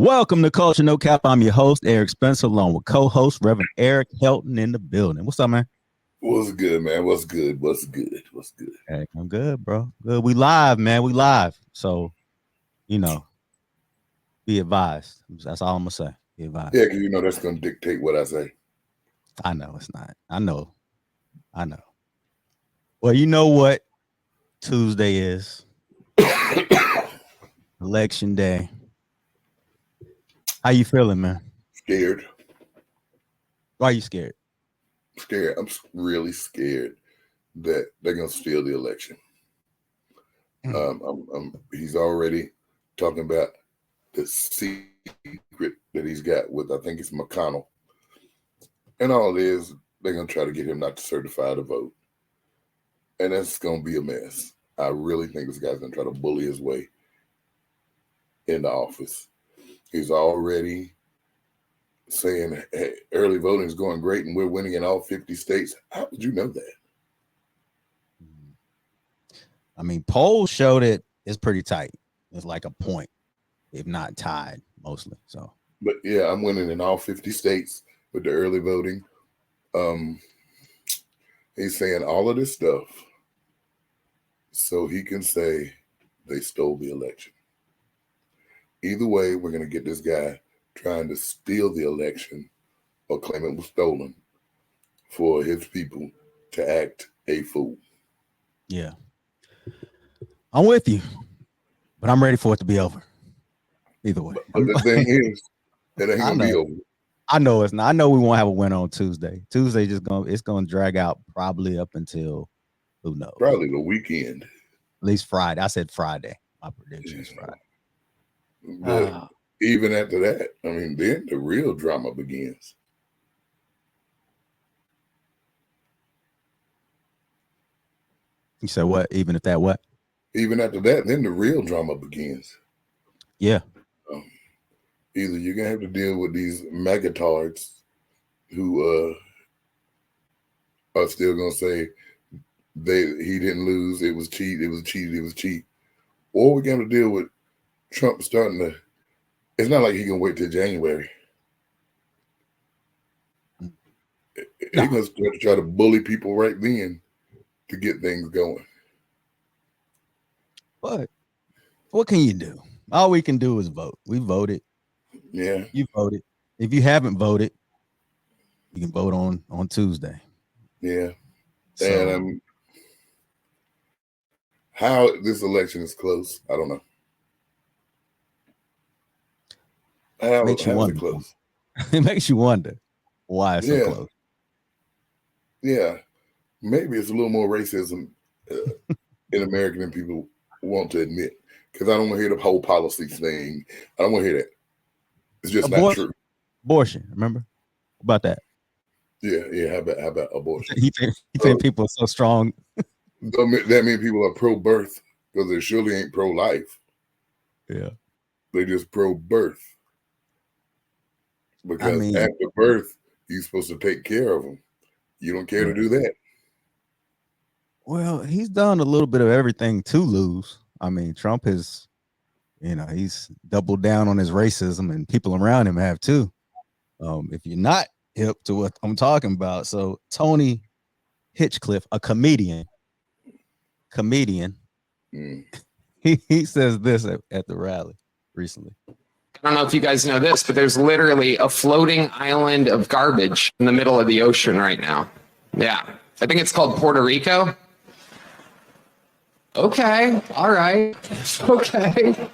Welcome to Culture No Cap. I'm your host, Eric Spencer, along with co-host Reverend Eric Helton in the building. What's up, man? What's good, man? What's good? What's good? What's good? Hey, I'm good, bro. Good. We live, man. We live. So, be advised. That's all I'm gonna say. Be advised. Yeah, because that's gonna dictate what I say. I know it's not. I know. Well, you know what Tuesday is? Election day. How you feeling, man? Scared. Why are you scared? Scared. I'm really scared that they're gonna steal the election. He's already talking about the secret that he's got with, I think it's McConnell, and all it is, they're gonna try to get him not to certify the vote, and that's gonna be a mess. I really think this guy's gonna try to bully his way into office. He's already saying, hey, early voting is going great and we're winning in all 50 states. How did you know that? I mean, polls showed it's pretty tight. It's like a point, if not tied, mostly. So, but yeah, I'm winning in all 50 states with the early voting. He's saying all of this stuff so he can say they stole the election. Either way, we're going to get this guy trying to steal the election or claim it was stolen for his people to act a fool. Yeah. I'm with you, but I'm ready for it to be over. Either way. But the thing is, it ain't going to be over. I know it's not. I know we won't have a win on Tuesday. Tuesday it's gonna drag out probably up until who knows. Probably the weekend. At least Friday. I said Friday. My prediction is Friday. But even after that, I mean, then the real drama begins. You said what? Even if that what? Even after that, then the real drama begins. Yeah. Either you're gonna have to deal with these magatards who are still gonna say he didn't lose, it was cheat, or we're gonna deal with Trump starting to. It's not like he can wait till January. He's gonna start to try to bully people right then to get things going. But what can you do? All we can do is vote. We voted. Yeah. You voted. If you haven't voted, you can vote on Tuesday. Yeah. So, and how this election is close, I don't know. How is it close? It makes you wonder why it's so close. Yeah. Maybe it's a little more racism in America than people want to admit. Because I don't want to hear the whole policies thing. I don't want to hear that. It's just not true. Abortion, remember? About that. Yeah. How about abortion? He think people are so strong. That means people are pro-birth because they surely ain't pro-life. Yeah. They just pro-birth. Because after birth, you're supposed to take care of them. You don't care to do that. Well, he's done a little bit of everything to lose. I mean, Trump is, he's doubled down on his racism, and people around him have too. If you're not hip to what I'm talking about, so Tony Hitchcliffe, a comedian, he says this at the rally recently. I don't know if you guys know this, but there's literally a floating island of garbage in the middle of the ocean right now. Yeah. I think it's called Puerto Rico. Okay. All right. Okay.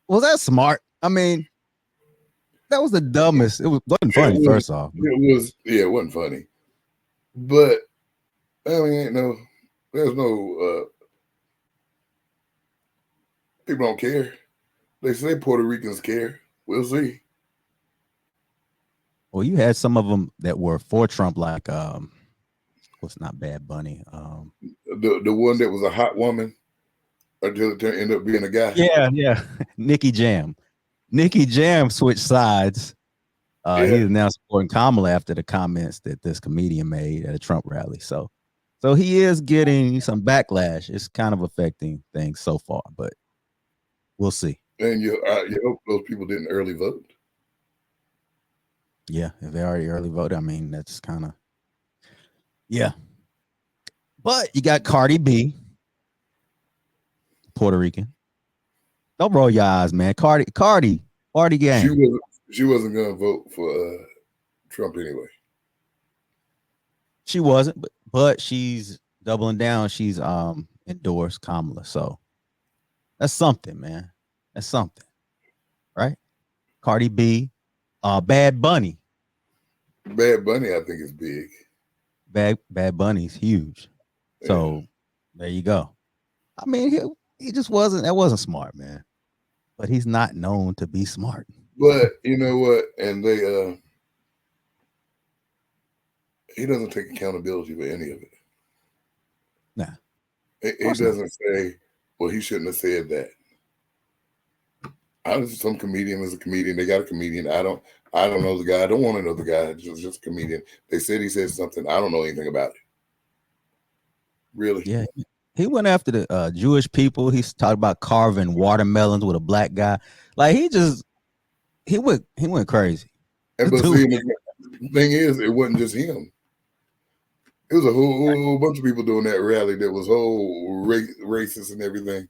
Was that smart? I mean, that was the dumbest. It wasn't funny, first off. It wasn't funny. But, I mean, there's no, people don't care. They say Puerto Ricans care. We'll see. Well, you had some of them that were for Trump, like what's not Bad Bunny. The one that was a hot woman until it ended up being a guy. Yeah. Nicky Jam. Nicky Jam switched sides. He is now supporting Kamala after the comments that this comedian made at a Trump rally. So he is getting some backlash. It's kind of affecting things so far, but we'll see. And you hope those people didn't early vote. Yeah, if they already early voted, I mean, that's kind of, yeah. But you got Cardi B, Puerto Rican. Don't roll your eyes, man. Cardi She gang. wasn't going to vote for Trump anyway. She wasn't, but she's doubling down. She's endorsed Kamala, so that's something, man. That's something, right? Cardi B, Bad Bunny. Bad Bunny, I think, is big. Bad Bunny's huge. So there you go. I mean, he just wasn't. That wasn't smart, man. But he's not known to be smart. But you know what? And they he doesn't take accountability for any of it. Nah. He doesn't say, well, he shouldn't have said that. Some comedian is a comedian. They got a comedian. I don't know the guy. I don't want to know the guy. Just a comedian. They said he said something. I don't know anything about it. Really? Yeah. He went after the Jewish people. He's talking about carving watermelons with a black guy. Like he went crazy. And but see, the thing is, it wasn't just him. It was a whole bunch of people doing that rally that was whole racist and everything.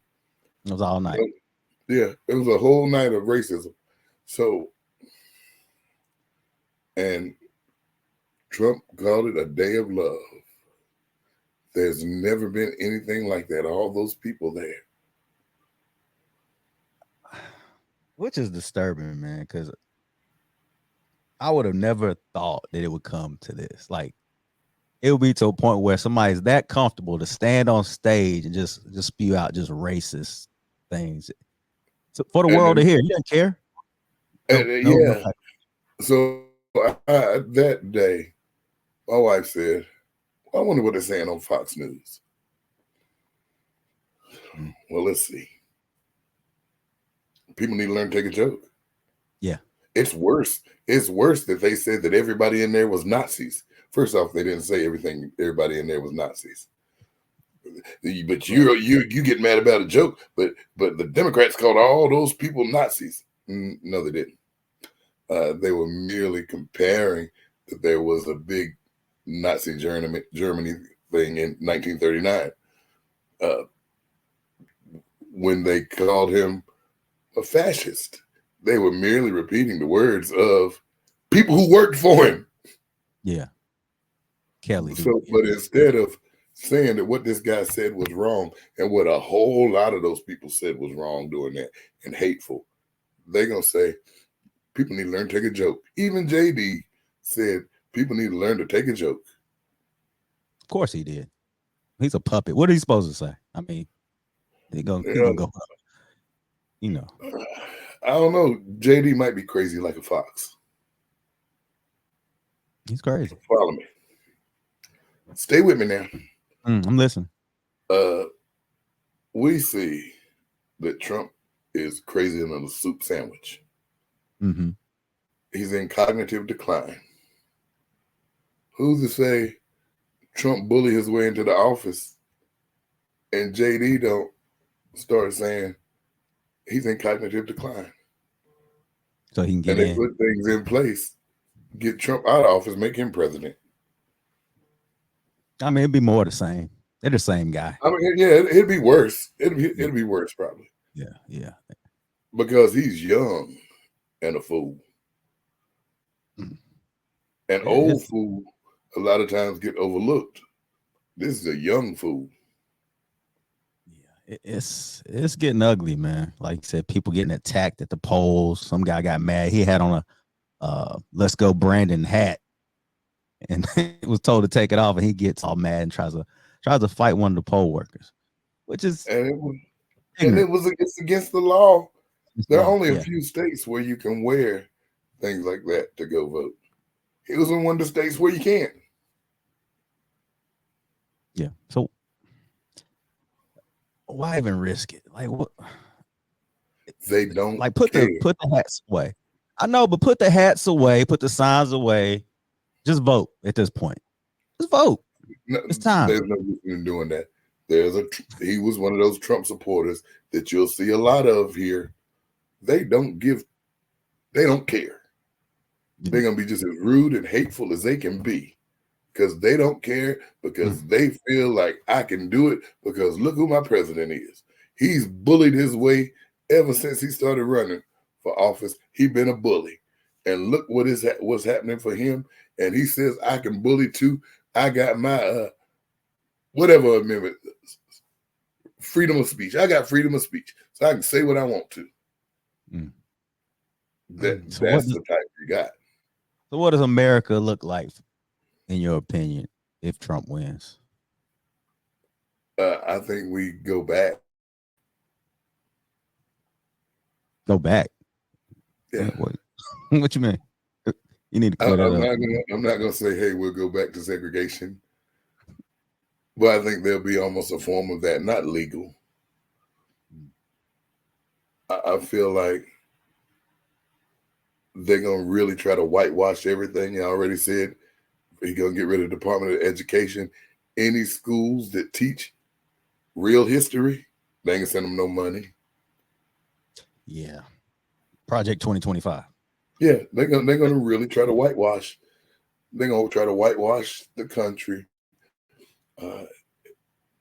It was all night. Yeah, it was a whole night of racism. So, and Trump called it a day of love. There's never been anything like that. All those people there. Which is disturbing, man, because I would have never thought that it would come to this. Like, it would be to a point where somebody's that comfortable to stand on stage and just spew out just racist things for the world to hear. You don't care. No. So that day, my wife said, I wonder what they're saying on Fox News. Well, let's see. People need to learn to take a joke. Yeah. It's worse. It's worse that they said that everybody in there was Nazis. First off, they didn't say everybody in there was Nazis. But you get mad about a joke, but the Democrats called all those people Nazis. No, they didn't. They were merely comparing that there was a big Nazi Germany thing in 1939 when they called him a fascist. They were merely repeating the words of people who worked for him. Yeah. Kelly. So, but instead of saying that what this guy said was wrong and what a whole lot of those people said was wrong doing that and hateful, they're going to say, people need to learn to take a joke. Even JD said, people need to learn to take a joke. Of course he did. He's a puppet. What are you supposed to say? I mean, he gonna go. You know. I don't know. JD might be crazy like a fox. He's crazy. Follow me. Stay with me now. I'm listening. We see that Trump is crazy in a soup sandwich. Mm-hmm. He's in cognitive decline. Who's to say Trump bully his way into the office and JD don't start saying he's in cognitive decline? So he can get in. And they put things in place, get Trump out of office, make him president. I mean, it'd be more the same. They're the same guy. I mean, yeah, it'd be worse. It'd be worse probably. Yeah. Because he's young and a fool. And old fool a lot of times get overlooked. This is a young fool. Yeah, it's getting ugly, man. Like you said, people getting attacked at the polls. Some guy got mad. He had on a "Let's Go Brandon" hat, and was told to take it off, and he gets all mad and tries to fight one of the poll workers, which is it's against the law. There are only a few states where you can wear things like that to go vote. It was in one of the states where you can't. Yeah. So why even risk it? Like what? They don't like put the hats away. I know, but put the hats away, put the signs away. Just vote at this point. Just vote. No, it's time. There's no reason in doing that. He was one of those Trump supporters that you'll see a lot of here they don't care. They're gonna be just as rude and hateful as they can be because they don't care, because they feel like I can do it because look who my president is. He's bullied his way ever since he started running for office. He's been a bully. And look what's happening for him. And he says, I can bully too. I got my whatever amendment, freedom of speech. I got freedom of speech. So I can say what I want to. That's the type you got. So what does America look like, in your opinion, if Trump wins? I think we go back. Go back? Yeah. What you mean? You need to clear that up. I'm not gonna say, hey, we'll go back to segregation. But I think there'll be almost a form of that, not legal. I feel like they're gonna really try to whitewash everything. I already said he's gonna get rid of the Department of Education. Any schools that teach real history, they ain't gonna send them no money. Yeah. Project 2025. Yeah, they're gonna really try to whitewash. They're gonna try to whitewash the country, and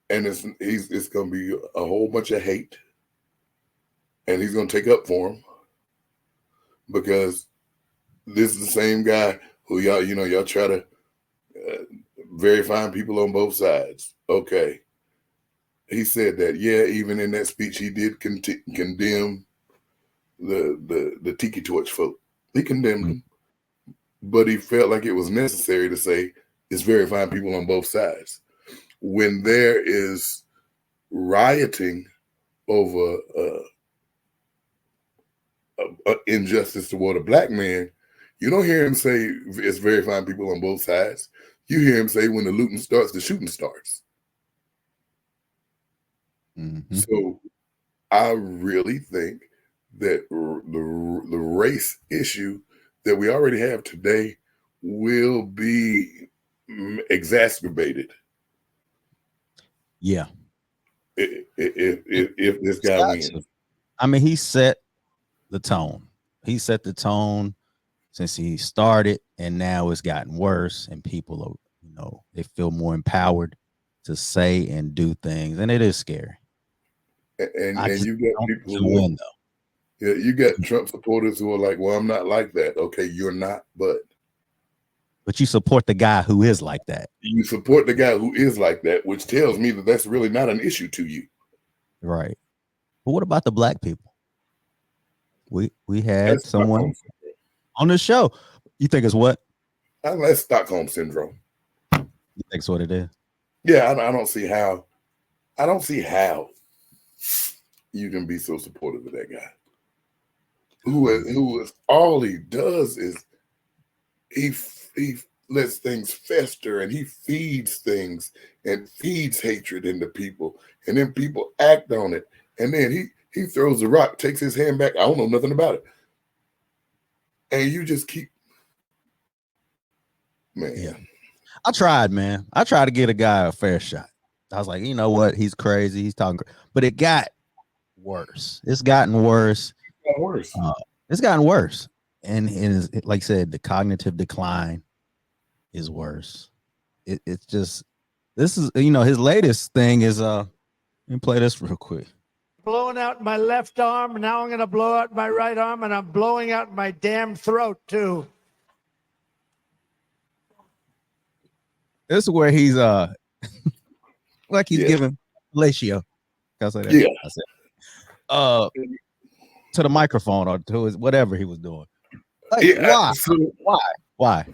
it's gonna be a whole bunch of hate, and he's gonna take up for him because this is the same guy who y'all try to verify people on both sides. Okay, he said that. Yeah, even in that speech, he did condemn the Tiki Torch folk. He condemned them, but he felt like it was necessary to say it's verifying people on both sides. When there is rioting over injustice toward a black man, you don't hear him say it's verifying people on both sides. You hear him say when the looting starts, the shooting starts. So I really think that the race issue that we already have today will be exacerbated. Yeah. If this guy wins. I mean, he set the tone. He set the tone since he started, and now it's gotten worse, and people are, they feel more empowered to say and do things, and it is scary. And you got people who win, though. Yeah, you got Trump supporters who are like, well, I'm not like that. Okay, you're not, but you support the guy who is like that. You support the guy who is like that, which tells me that that's really not an issue to you. Right. But what about the black people? We had someone on the show. You think it's what? That's Stockholm syndrome. You think it's what it is? Yeah, I don't see how. I don't see how you can be so supportive of that guy. Who is all he does is he lets things fester, and he feeds things and feeds hatred into people, and then people act on it, and then he throws the rock, takes his hand back. I don't know nothing about it, and you just keep, man. Yeah, I tried, man. I tried to get a guy a fair shot. I was like, you know what? He's crazy. He's talking, but it got worse. It's gotten worse. It's gotten worse, and like I said, the cognitive decline is worse. It's just, this is, his latest thing is let me play this real quick. Blowing out my left arm, now I'm gonna blow out my right arm, and I'm blowing out my damn throat too. This is where he's like he's giving fellatio. Can I say that? Yeah. I said, to the microphone or to his whatever he was doing. Like, why?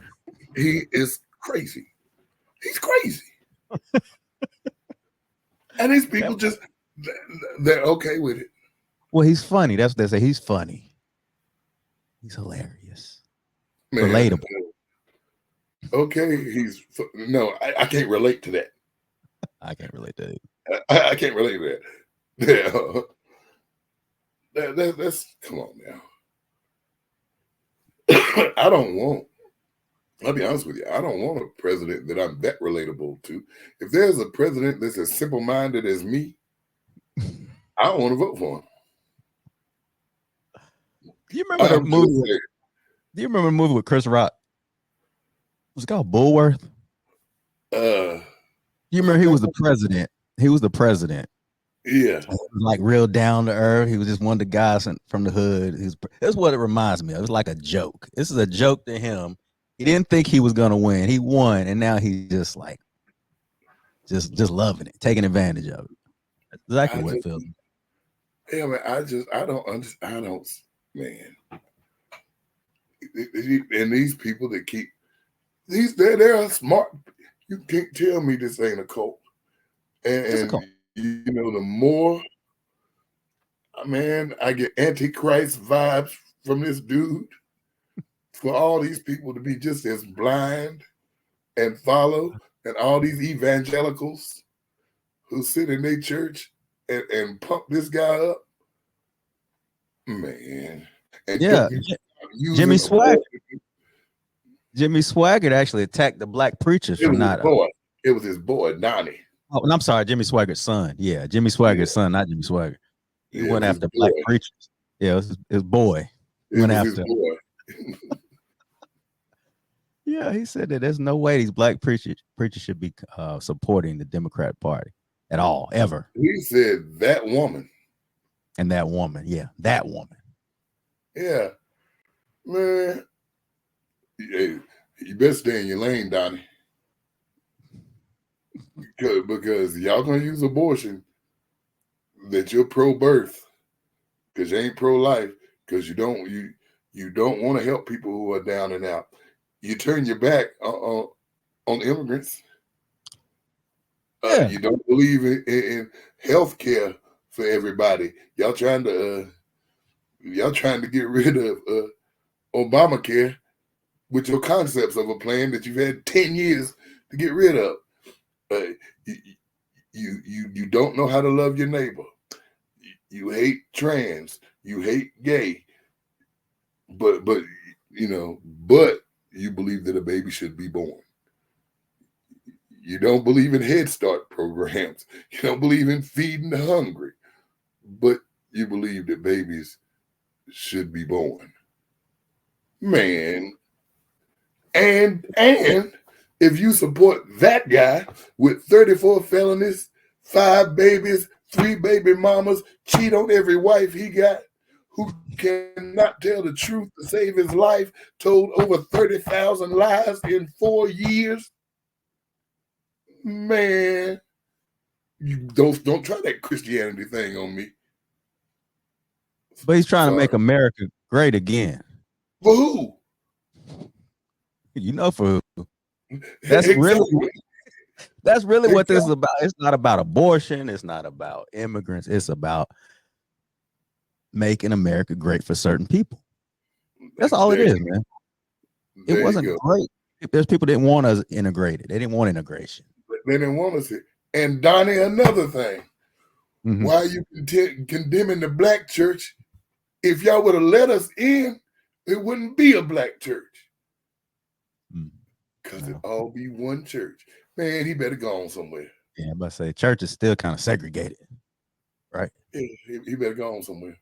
He is crazy. He's crazy. And these people they're okay with it. Well, he's funny. That's what they say. He's funny. He's hilarious. Man, relatable. Okay, I can't relate to that. I can't relate to it. I can't relate to that. Yeah. That's come on now. I'll be honest with you, I don't want a president that I'm that relatable to. If there's a president that's as simple-minded as me, I don't want to vote for him. Do you remember the I'm movie? just saying, Do you remember the movie with Chris Rock? Was it called Bullworth? You remember he was the president. He was the president. yeah. He was like real down to earth. He was just one of the guys from the hood. That's what it reminds me of. It's like a joke. This is a joke to him. He didn't think he was gonna win. He won, and now he's just like, just loving it, taking advantage of it. That's exactly what it feels. Yeah, man. I don't understand. I don't, man. And these people that keep they're smart. You can't tell me this ain't a cult. It's a cult. You know, the more, man, I get Antichrist vibes from this dude. For all these people to be just as blind and follow, and all these evangelicals who sit in their church and pump this guy up, man. And Yeah, Jimmy Swaggart. Jimmy Swaggart actually attacked the black preachers for not. It was his boy, Donnie. Oh, and I'm sorry, Jimmy Swaggart's son. Yeah, Jimmy Swaggart's son, not Jimmy Swaggart. He went after black preachers. Yeah, it was his boy. He went after. Yeah, he said that there's no way these black preachers should be supporting the Democrat Party at all, ever. He said that woman. And that woman, yeah, that woman. Yeah, man. You better stay in your lane, Donnie. Because y'all gonna use abortion that you're pro-birth, because you ain't pro-life, because you don't want to help people who are down and out. You turn your back on immigrants. You don't believe in health care for everybody. Y'all trying to get rid of Obamacare with your concepts of a plan that you've had 10 years to get rid of. You don't know how to love your neighbor. You hate trans. You hate gay. But you believe that a baby should be born. You don't believe in Head Start programs. You don't believe in feeding the hungry. But you believe that babies should be born. Man. And if you support that guy with 34 felonies, 5 babies, 3 baby mamas, cheat on every wife he got, who cannot tell the truth to save his life, told over 30,000 lies in 4 years, man, you don't try that Christianity thing on me. But he's trying to make America great again. For who? You know, for who? That's really what this is about. It's not about abortion. It's not about immigrants. It's about making America great for certain people. That's all it is, man. It wasn't great. There's people that didn't want us integrated. They didn't want integration. They didn't want us here. And Donnie, another thing. Mm-hmm. Why are you condemning the black church? If y'all would have let us in, it wouldn't be a black church. Because it all be one church. Man, he better go on somewhere. Yeah, I'm about to say church is still kind of segregated, right? Yeah, he better go on somewhere.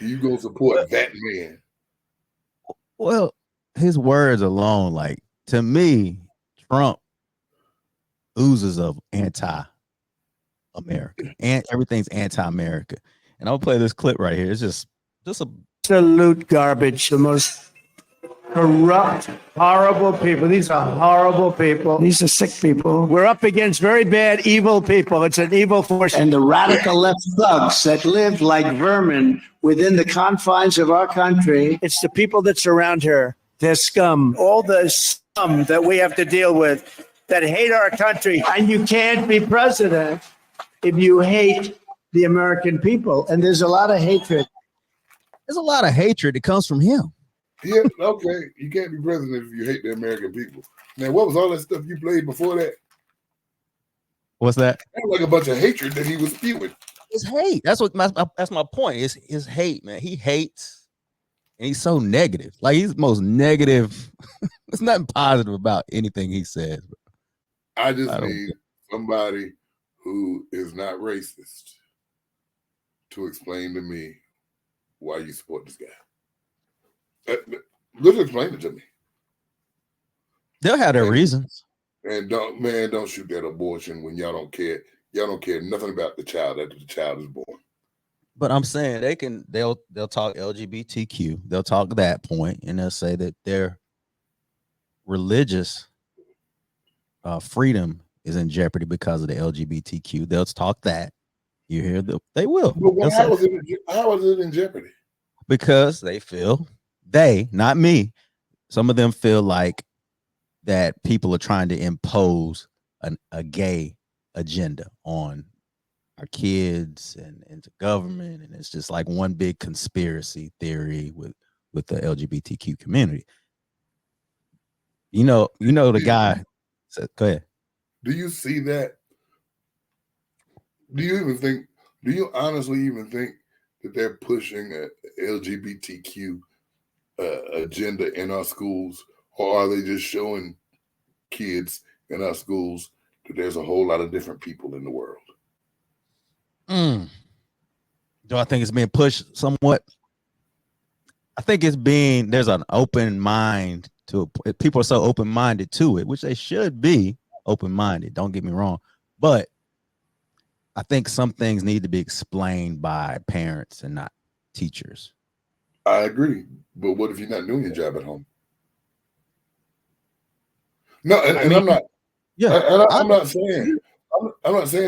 You gonna support that man? Well, his words alone, like, to me, Trump oozes of anti-America, and everything's anti-America. And I'll play this clip right here. It's just a absolute garbage. The most corrupt, horrible people. These are horrible people. These are sick people. We're up against very bad, evil people. It's an evil force. And the radical left thugs that live like vermin within the confines of our country. It's the people that surround her. They're scum. All the scum that we have to deal with that hate our country. And you can't be president if you hate the American people. And there's a lot of hatred. There's a lot of hatred that comes from him. Yeah, okay. You can't be president if you hate the American people. Now, what was all that stuff you played before that? What's that? That was like a bunch of hatred that he was spewing. It's hate. That's my point. It's his hate, man. He hates, and he's so negative. Like, he's the most negative. There's nothing positive about anything he says. I need somebody who is not racist to explain to me why you support this guy. Just explain it to me. They'll have their reasons. And don't shoot that abortion when y'all don't care. Y'all don't care nothing about the child after the child is born. But I'm saying they'll talk LGBTQ. They'll talk that point, and they'll say that their religious freedom is in jeopardy because of the LGBTQ. They'll talk that. You hear them? They will. But how is it in jeopardy? Because they, not me, some of them feel like that people are trying to impose a gay agenda on our kids and into government, and it's just like one big conspiracy theory with the LGBTQ community. You know the guy. Go ahead. Do you see that? Do you honestly even think that they're pushing a LGBTQ agenda in our schools, or are they just showing kids in our schools that there's a whole lot of different people in the world? Do I think it's being pushed somewhat? I think there's an open mind to it. People are so open-minded to it, which they should be open-minded. Don't get me wrong. But I think some things need to be explained by parents and not teachers. I agree. But what if you're not doing your job at home? No, I'm not. Yeah, I'm not saying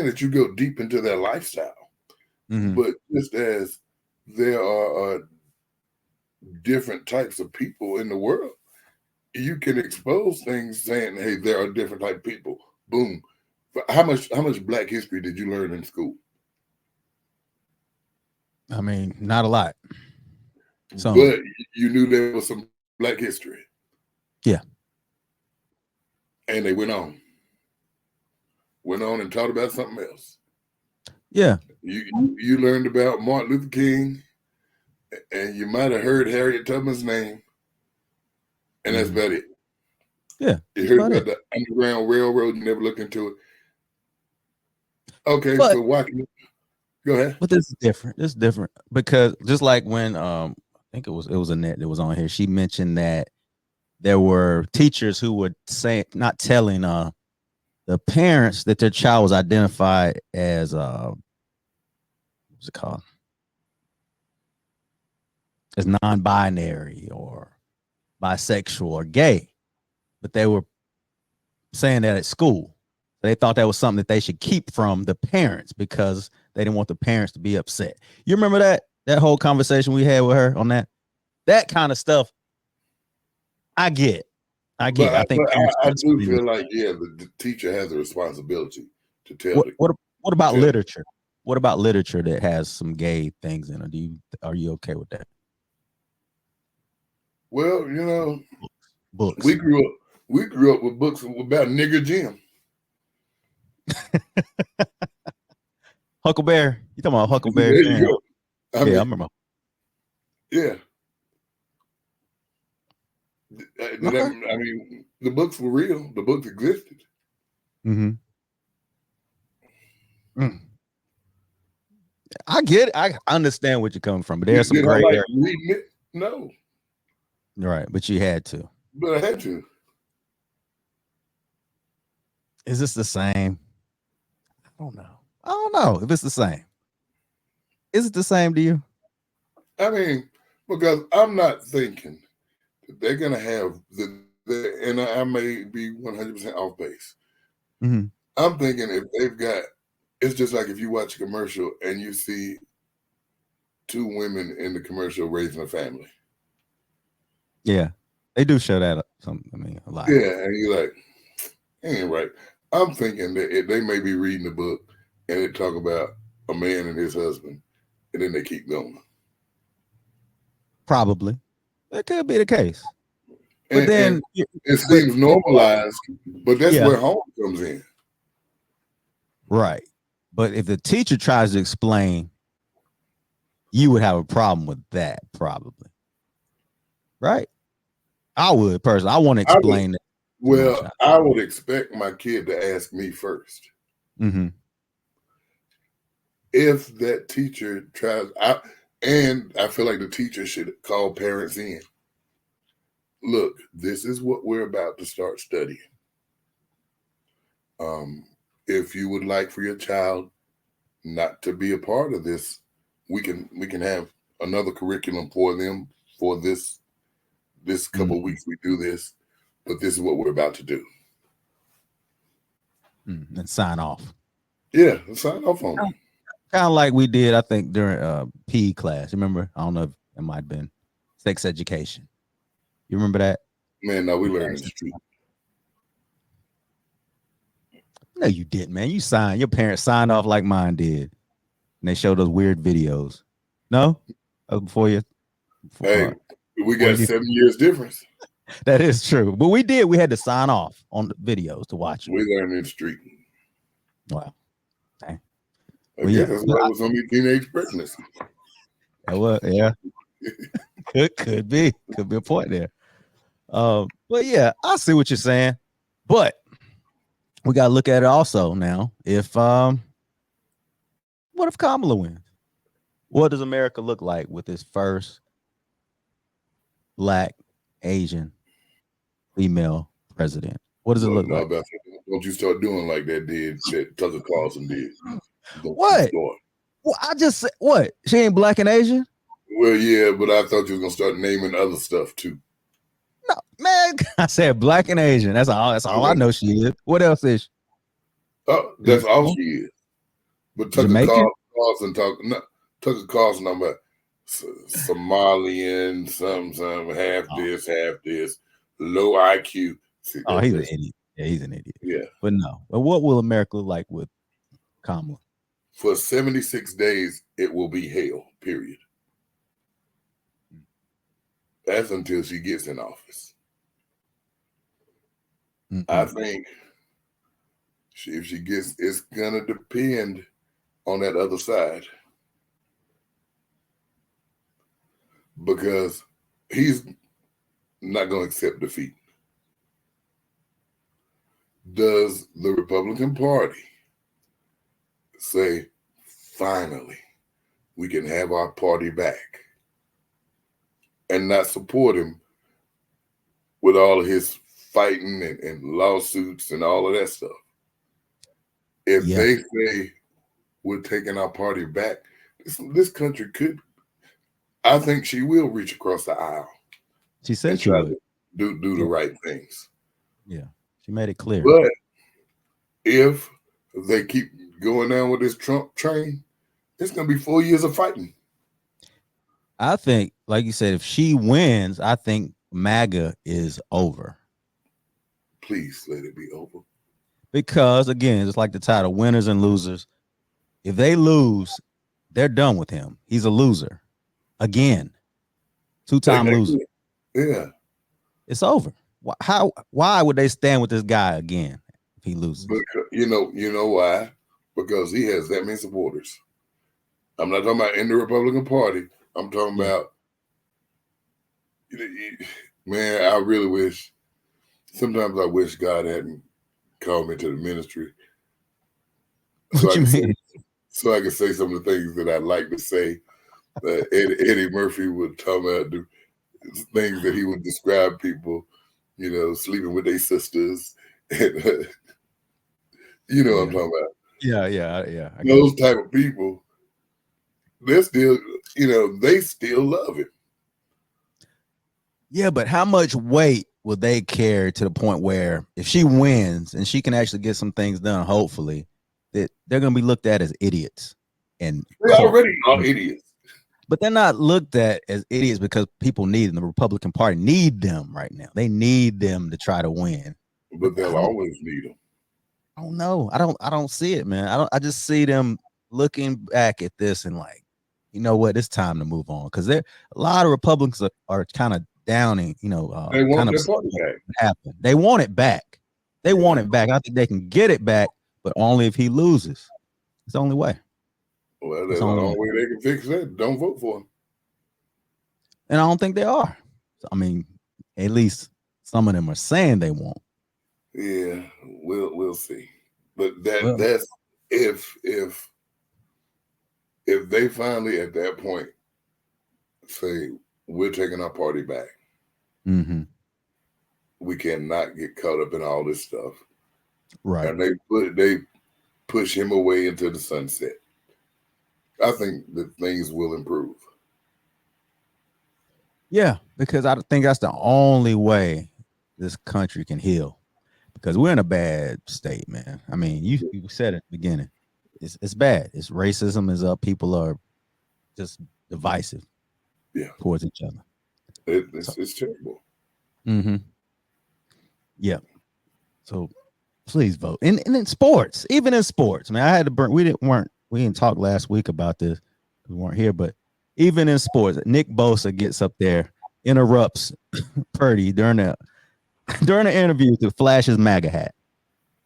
that you go deep into their lifestyle, but just as there are different types of people in the world, you can expose things saying, "Hey, there are different type of people." Boom. How much Black history did you learn in school? I mean, not a lot. But you knew there was some Black history. Yeah. And they went on and taught about something else. Yeah. You learned about Martin Luther King, and you might have heard Harriet Tubman's name, and that's about it. Yeah. You heard about the Underground Railroad, you never looked into it. Okay, so why can you go ahead? But this is different. This is different because just like when I think it was Annette that was on here, she mentioned that there were teachers who would say, not telling the parents that their child was identified as what's it called? As non-binary or bisexual or gay, but they were saying that at school. They thought that was something that they should keep from the parents because they didn't want the parents to be upset. You remember that whole conversation we had with her on that kind of stuff? I get. I think I do feel like the teacher has a responsibility to tell. What about literature? What about literature that has some gay things in it? Are you okay with that? Well, you know, books. We grew up with books about Nigger Jim. Huckleberry. You talking about Huckleberry? There you go. I remember. Yeah. I mean, the books were real. The books existed. I get it. I understand what you're coming from, but there's some gray area. No. Right, but you had to. But I had to. Is this the same? I don't know if it's the same. Is it the same to you? I mean, because I'm not thinking that they're going to have and I may be 100% off base. I'm thinking if they've got, it's just like if you watch a commercial and you see two women in the commercial raising a family. Yeah, they do show that a lot. Yeah, and you're like, ain't right. I'm thinking that they may be reading the book and they talk about a man and his husband, and then they keep going. Probably. That could be the case. But then it seems normalized, but that's where home comes in. Right. But if the teacher tries to explain, you would have a problem with that, probably. Right? I would personally. I want to explain that. Well, I would expect my kid to ask me first. If that teacher tries, And I feel like the teacher should call parents in. Look, this is what we're about to start studying. If you would like for your child not to be a part of this, we can have another curriculum for them for this couple of weeks. We do this, but this is what we're about to do. And sign off. Yeah, sign off on it. Kind of like we did, I think, during PE class. Remember? I don't know if it might have been sex education. You remember that? Man, no, we learned in the street. No, you didn't, man. You signed. Your parents signed off like mine did. And they showed those weird videos. No? That was before you. Hey, we got 7 years difference. That is true. But we did. We had to sign off on the videos to watch them. We learned in the street. Wow. Dang. I guess that's why it was on me teenage pregnancy. Yeah. could be a point there. But yeah, I see what you're saying. But we gotta look at it also now. If what if Kamala wins? What does America look like with its first Black Asian female president? What does it look like? Don't you start doing like that Tucker Carlson did. What? Well, I just said what? She ain't Black and Asian? Well, yeah, but I thought you were gonna start naming other stuff too. No, man. I said Black and Asian. That's all I know she is. What else is she? Oh, that's all she is. But Tucker Carlson talking about Somalian, some half this, low IQ. See, he's an idiot. Yeah, he's an idiot. Yeah. But no. But what will America look like with Kamala? For 76 days, it will be hell, period. That's until she gets in office. I think if she gets, it's going to depend on that other side. Because he's not going to accept defeat. Does the Republican Party say, finally, we can have our party back, and not support him with all of his fighting and lawsuits and all of that stuff? If they say we're taking our party back, this country could, I think she will reach across the aisle. She said she would do the right things. Yeah, she made it clear. But if they keep going down with this Trump train, it's going to be 4 years of fighting. I think, like you said, if she wins, I think MAGA is over. Please let it be over. Because, again, it's like the title, winners and losers. If they lose, they're done with him. He's a loser. Again. Two-time loser. Yeah. It's over. Why would they stand with this guy again if he loses? Because, you know why? Because he has that many supporters. I'm not talking about in the Republican Party. I'm talking about, man, I really wish, sometimes I wish God hadn't called me to the ministry. What you mean? So I could say some of the things that I'd like to say. Eddie Murphy would talk about the things that he would describe people, sleeping with their sisters. And, what I'm talking about. Yeah. Those type of people, they're still, they still love him. Yeah, but how much weight will they carry to the point where if she wins and she can actually get some things done, hopefully, that they're going to be looked at as idiots. And they already are idiots. But they're not looked at as idiots because people need them. The Republican Party need them right now. They need them to try to win. But they'll always need them. I don't know. I don't see it, man. I just see them looking back at this and like, you know what? It's time to move on. Because a lot of Republicans are kind of downing, they want their party back. Happen. They want it back. They want it back. I think they can get it back, but only if he loses. It's the only way. Well, that's the only way they can fix that. Don't vote for him. And I don't think they are. I mean, at least some of them are saying they won't. Yeah, we'll see. But that's if they finally at that point say we're taking our party back. Mm-hmm. We cannot get caught up in all this stuff. Right. And they push him away into the sunset. I think that things will improve. Yeah, because I think that's the only way this country can heal. Because we're in a bad state, man. I mean, you said it at the beginning. It's bad. It's racism is up. People are just divisive towards each other. It's terrible. Mm-hmm. Yeah. So please vote. And in sports, even in sports. I mean, I had to burn. We didn't talk last week about this. We weren't here, but even in sports, Nick Bosa gets up there, interrupts Purdy during the interview to flash his MAGA hat.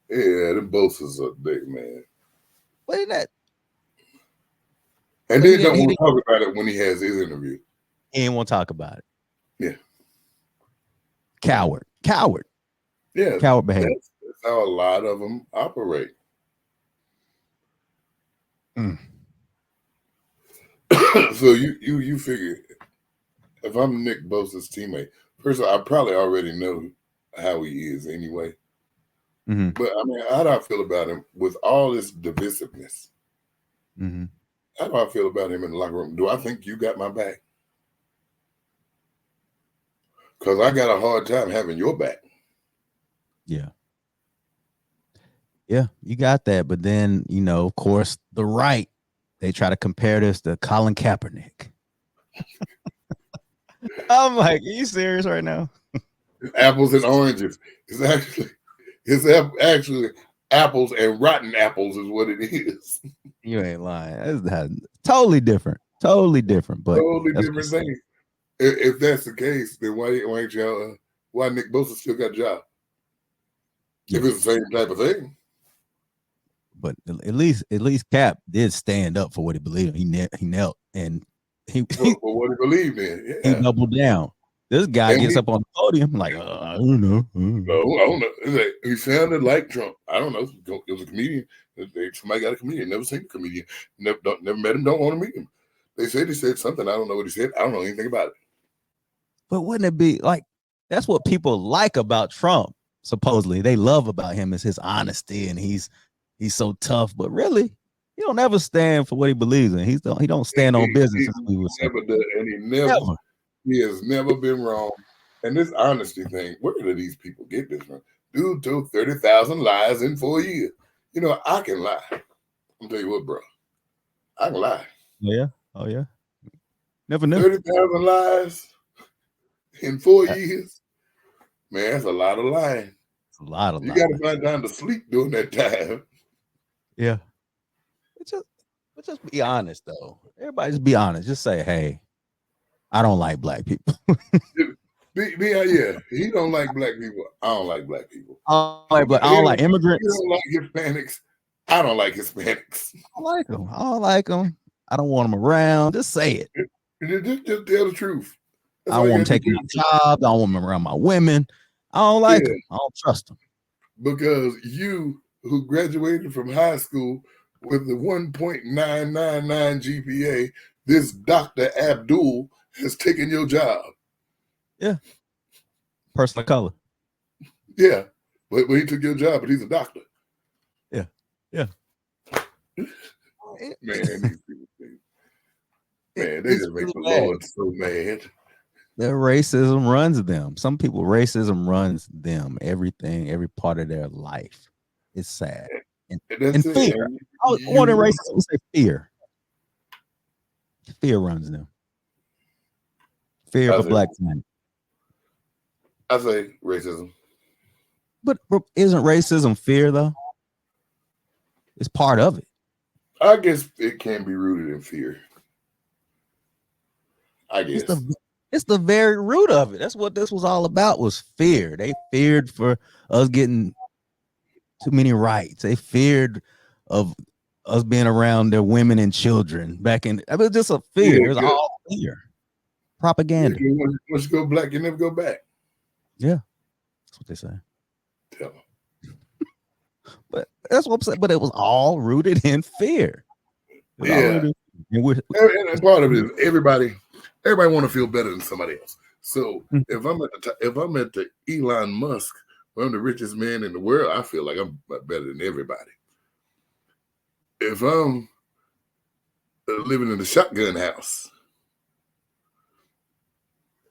Yeah, the Bosa's a big man. What is that? And then don't want to talk about it when he has his interview. He ain't want to talk about it. Yeah. Coward. Yeah. Coward behavior. That's how a lot of them operate. Mm. So you figure if I'm Nick Bosa's teammate, first of all, I probably already know how he is anyway. Mm-hmm. But I mean, how do I feel about him with all this divisiveness? Mm-hmm. How do I feel about him in the locker room? Do I think you got my back? Because I got a hard time having your back. Yeah. Yeah, you got that. But then, of course, the right, they try to compare this to Colin Kaepernick. I'm like, are you serious right now? Apples and oranges. It's actually apples and rotten apples is what it is. You ain't lying. That's totally different. Totally different. But totally different thing. If that's the case, then why ain't y'all? Why Nick Bosa still got a job? Yeah. If it's the same type of thing. But at least Cap did stand up for what he believed in. He knelt and he for what he believed in. Yeah. He doubled down. This guy gets up on the podium like, I don't know. No, I don't know. He sounded like Trump. I don't know. It was a comedian. Somebody got a comedian. Never seen a comedian. Never met him. Don't want to meet him. They said he said something. I don't know what he said. I don't know anything about it. But wouldn't it be like that's what people like about Trump? Supposedly, they love about him is his honesty and he's so tough. But really, he don't ever stand for what he believes in. He don't stand on business. He has never been wrong. And this honesty thing, where do these people get this from? Dude told 30,000 lies in 4 years. I can lie. I'm tell you what, bro. I can lie. Oh yeah. Never knew. 30,000 lies in 4 years. Man, that's a lot of lying. It's a lot of lying. You got to find time to sleep during that time. Yeah. Just be honest though. Everybody just be honest. Just say, hey, I don't like black people. Yeah, he don't like black people. I don't like black people. I don't like immigrants. You don't like Hispanics. I don't like Hispanics. I like them. I don't like them. I don't want them around. Just say it. Just tell the truth. I don't want them taking my jobs. I don't want them around my women. I don't like them. I don't trust them. Because you, who graduated from high school with the 1.999 GPA, this Dr. Abdul has taken your job. Yeah. Person of color. Yeah. But he took your job, but he's a doctor. Yeah. Yeah. Man, they just make the Lord so mad. Their racism runs them. Some people, racism runs them. Everything, every part of their life. It's sad. And fear. More than racism, we say fear. Fear runs them. Fear of a black man. I say racism. But isn't racism fear, though? It's part of it. I guess it can be rooted in fear. I guess. It's the very root of it. That's what this was all about, was fear. They feared for us getting too many rights. They feared of us being around their women and children back in. I mean, it's just a fear. It was all fear. Propaganda. Once you go black, you never go back. Yeah. That's what they say. Tell them. But that's what I'm saying. But it was all rooted in fear. Yeah. And part of it is everybody Everybody want to feel better than somebody else. So Mm. if I'm at the Elon Musk, where I'm the richest man in the world, I feel like I'm better than everybody. If I'm living in a shotgun house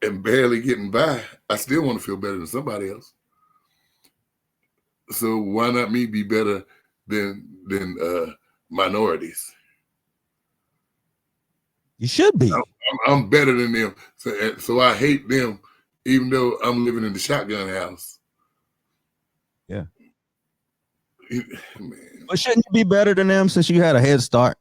and barely getting by, I still want to feel better than somebody else. So why not me be better than minorities? You should be. I'm better than them. So I hate them, even though I'm living in the shotgun house. Yeah. Man. But shouldn't you be better than them since you had a head start?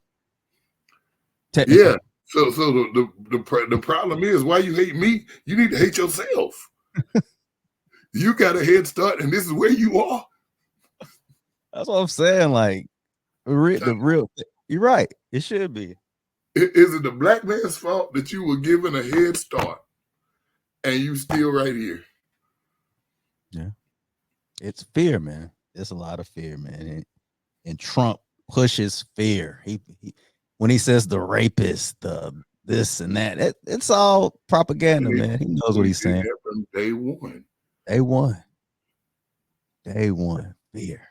Technically. Yeah. So the problem is, why you hate me? You need to hate yourself. You got a head start, and this is where you are. That's what I'm saying. Like the real. You're right. It should be. Is it the black man's fault that you were given a head start and you still right here? Yeah. It's fear, man. It's a lot of fear, man. And Trump pushes fear. He when he says the rapist, the this and that, it's all propaganda, man. He knows what he's saying. From day one. Day one. Fear.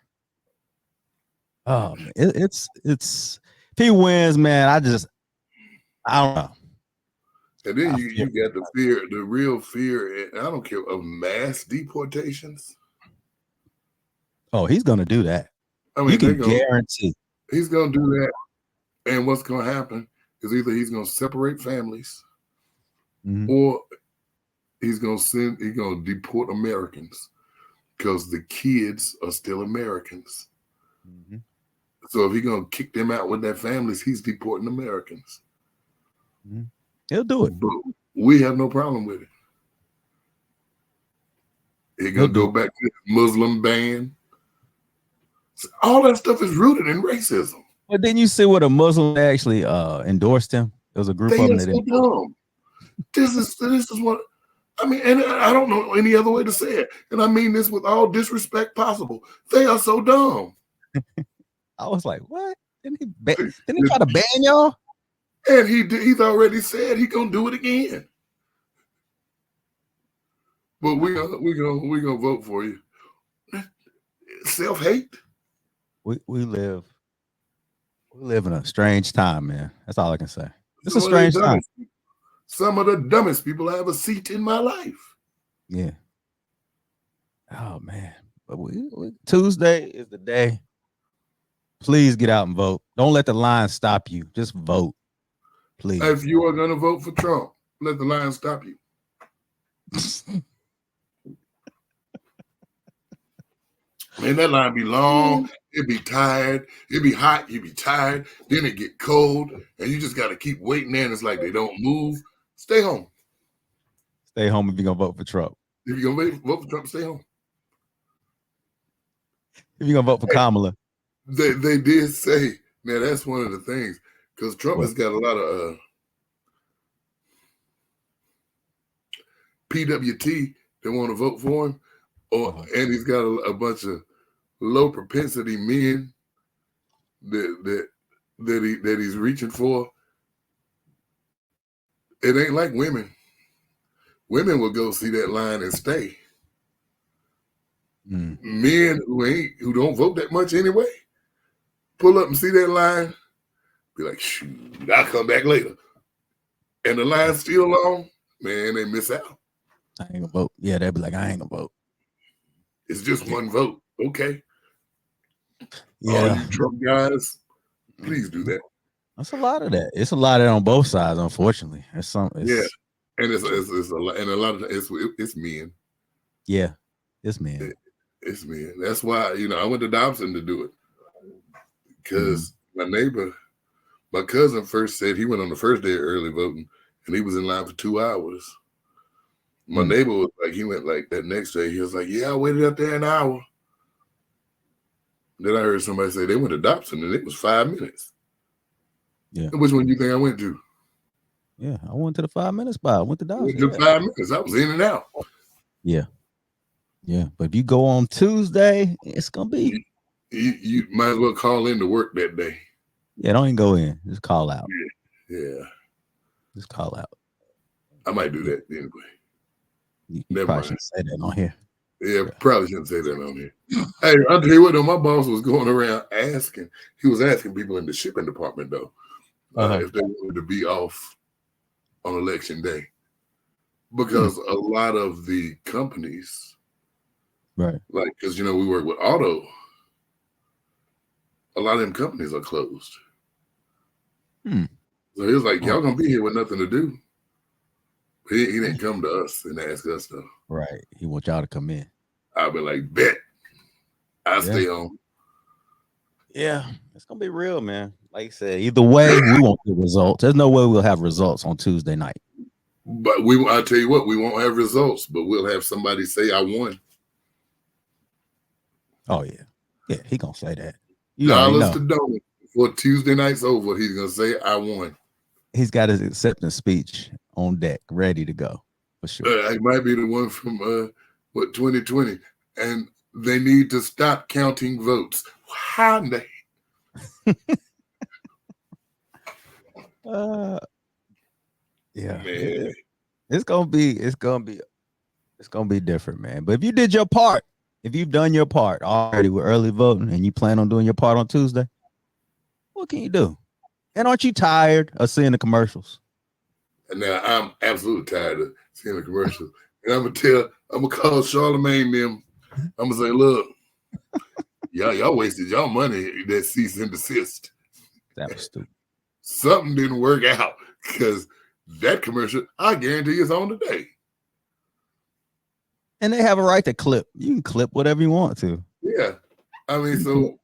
Oh man. It's if he wins, man, I don't know. And then you got the fear, the real fear, and I don't care, of mass deportations. Oh, he's gonna do that. I mean, You can guarantee. He's gonna do that. And what's gonna happen is either he's gonna separate families, or he's gonna deport Americans because the kids are still Americans. Mm-hmm. So if he's gonna kick them out with their families, he's deporting Americans. Mm-hmm. He'll do it. But we have no problem with it. He's gonna go back to the Muslim ban. So all that stuff is rooted in racism. But didn't you see what a Muslim actually endorsed him? There was a group of them that dumb. This is what I mean, and I don't know any other way to say it. And I mean this with all disrespect possible. They are so dumb. I was like, what? Didn't he try to ban y'all? And he's already said he's gonna do it again. But we're gonna vote for you. Self-hate. We live in a strange time, man. That's all I can say. It's a strange time. Some of the dumbest people I ever seen in my life. Yeah. Oh man. But Tuesday is the day. Please get out and vote. Don't let the line stop you. Just vote. Please. If you are gonna vote for Trump, let the line stop you. Man, that line be long, it be tired, it be hot, you be tired, then it get cold, and you just gotta keep waiting there, and it's like they don't move. Stay home. Stay home if you're gonna vote for Trump. If you're gonna vote for Trump, stay home. If you're gonna vote for Kamala. They did say, man, that's one of the things, because Trump has got a lot of PWT that want to vote for him, and he's got a bunch of low propensity men that he's reaching for. It ain't like women. Women will go see that line and stay. Men who don't vote that much anyway, pull up and see that line, be like, shoot, I'll come back later. And the line's still long, man, they miss out. I ain't gonna vote. Yeah, they'd be like, I ain't gonna vote. It's just one vote. Okay. Yeah. You Trump guys, please do that. That's a lot of that. It's a lot of that on both sides, unfortunately. It's yeah. And it's a lot, and a lot of it's men. Yeah, it's men. It's men. That's why, I went to Dobson to do it. Because my cousin first said he went on the first day of early voting and he was in line for 2 hours. My neighbor was like, he went like that next day. He was like, yeah, I waited up there an hour. Then I heard somebody say they went to Dobson and it was 5 minutes. Yeah. Which one do you think I went to? Yeah, I went to the 5 minute spot. I went to Dobson. It took 5 minutes. I was in and out. Yeah. Yeah. But if you go on Tuesday, it's gonna be. You might as well call in to work that day. Yeah, don't even go in. Just call out. Yeah. Just call out. I might do that anyway. You Never probably mind. shouldn't say that on here. Yeah, probably shouldn't say that on here. Hey, I'll tell you what, though, my boss was going around asking. He was asking people in the shipping department, though, if they wanted to be off on election day. Because a lot of the companies, Right. like, because, you know, we work with auto, a lot of them companies are closed. Hmm. So he was like, y'all going to be here with nothing to do. He didn't come to us and ask us, though. Right. He wants y'all to come in. I'll be like, bet. I'll stay on. Yeah. It's gonna be real, man. Like you said, either way, we won't get results. There's no way we'll have results on Tuesday night. But I'll tell you what, we won't have results, but we'll have somebody say I won. Oh yeah. Yeah, he gonna say that. You already Dollars know. to donut. Before Tuesday night's over, he's gonna say I won. He's got his acceptance speech on deck, ready to go for sure. It might be the one from 2020, and they need to stop counting votes. How in the Yeah, man? it's gonna be different, man. But if you did your part, if you've done your part already with early voting, and you plan on doing your part on Tuesday, what can you do? And aren't you tired of seeing the commercials? And now I'm absolutely tired of seeing the commercials. And I'm gonna call Charlemagne them. I'm gonna say, look, y'all wasted y'all money that cease and desist. That was stupid. Something didn't work out because that commercial, I guarantee is on today. And they have a right to clip. You can clip whatever you want to. Yeah. I mean, so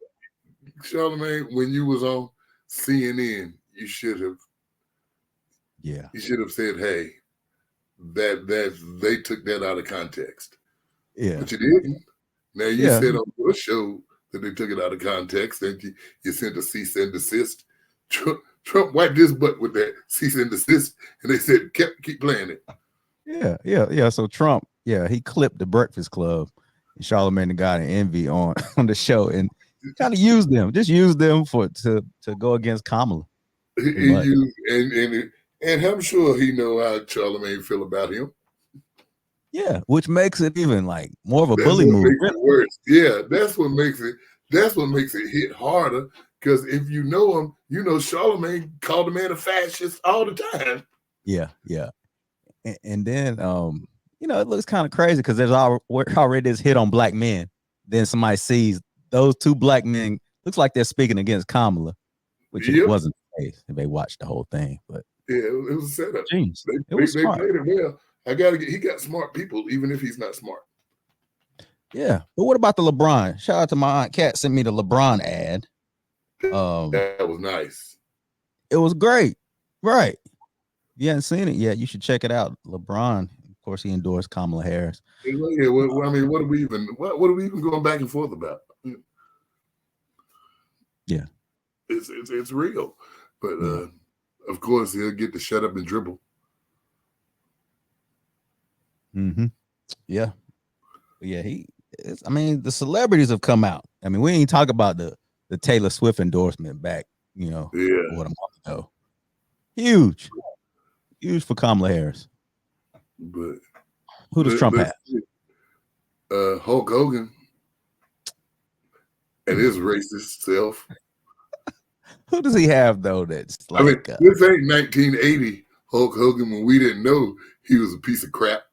Charlemagne, when you was on CNN, you should have said, hey, that they took that out of context. Yeah. But you didn't. Now you said on your show that they took it out of context and you sent a cease and desist. Trump wiped his butt with that cease and desist, and they said keep playing it. Yeah. So Trump, he clipped the Breakfast Club and Charlemagne the God of Envy on the show and kind of used them to go against Kamala. And I'm sure he know how Charlemagne feel about him. Yeah, which makes it even like more of a bully move. Makes it worse. Yeah, that's what makes it hit harder. Because if you know him, you know Charlemagne called the man a fascist all the time. Yeah. And then it looks kind of crazy because there's already this hit on black men. Then somebody sees those two black men, looks like they're speaking against Kamala, which it wasn't the case if they watched the whole thing. But yeah, it was a setup. Genius. They played it well. He got smart people, even if he's not smart. Yeah. But what about the LeBron? Shout out to my Aunt Kat, sent me the LeBron ad. That was nice. It was great. Right. If you haven't seen it yet, you should check it out. LeBron, of course, he endorsed Kamala Harris. Yeah, well, I mean, what are we even going back and forth about? Yeah. It's real. But of course he'll get to shut up and dribble. Mm-hmm. Yeah. The celebrities have come out. I mean, we ain't talk about the Taylor Swift endorsement back, what a month ago. Huge for Kamala Harris. But who does Trump have? Hulk Hogan and his racist self. Who does he have though? That's like, I mean, this ain't 1980 Hulk Hogan when we didn't know he was a piece of crap.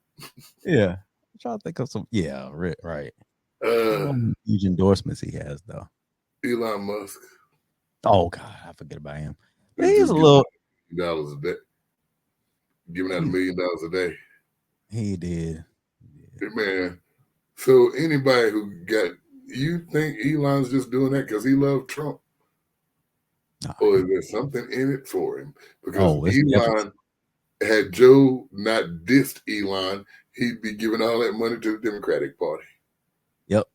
Yeah, I'm trying to think of some. Yeah, right. Huge endorsements he has though. Elon Musk. Oh God, I forget about him. He's a little $1 million a day. Giving out $1 million a day. He did. Man. So anybody you think Elon's just doing that because he loved Trump? Nah. Or is there something in it for him? Because Elon, had Joe not dissed Elon, he'd be giving all that money to the Democratic Party. Yep.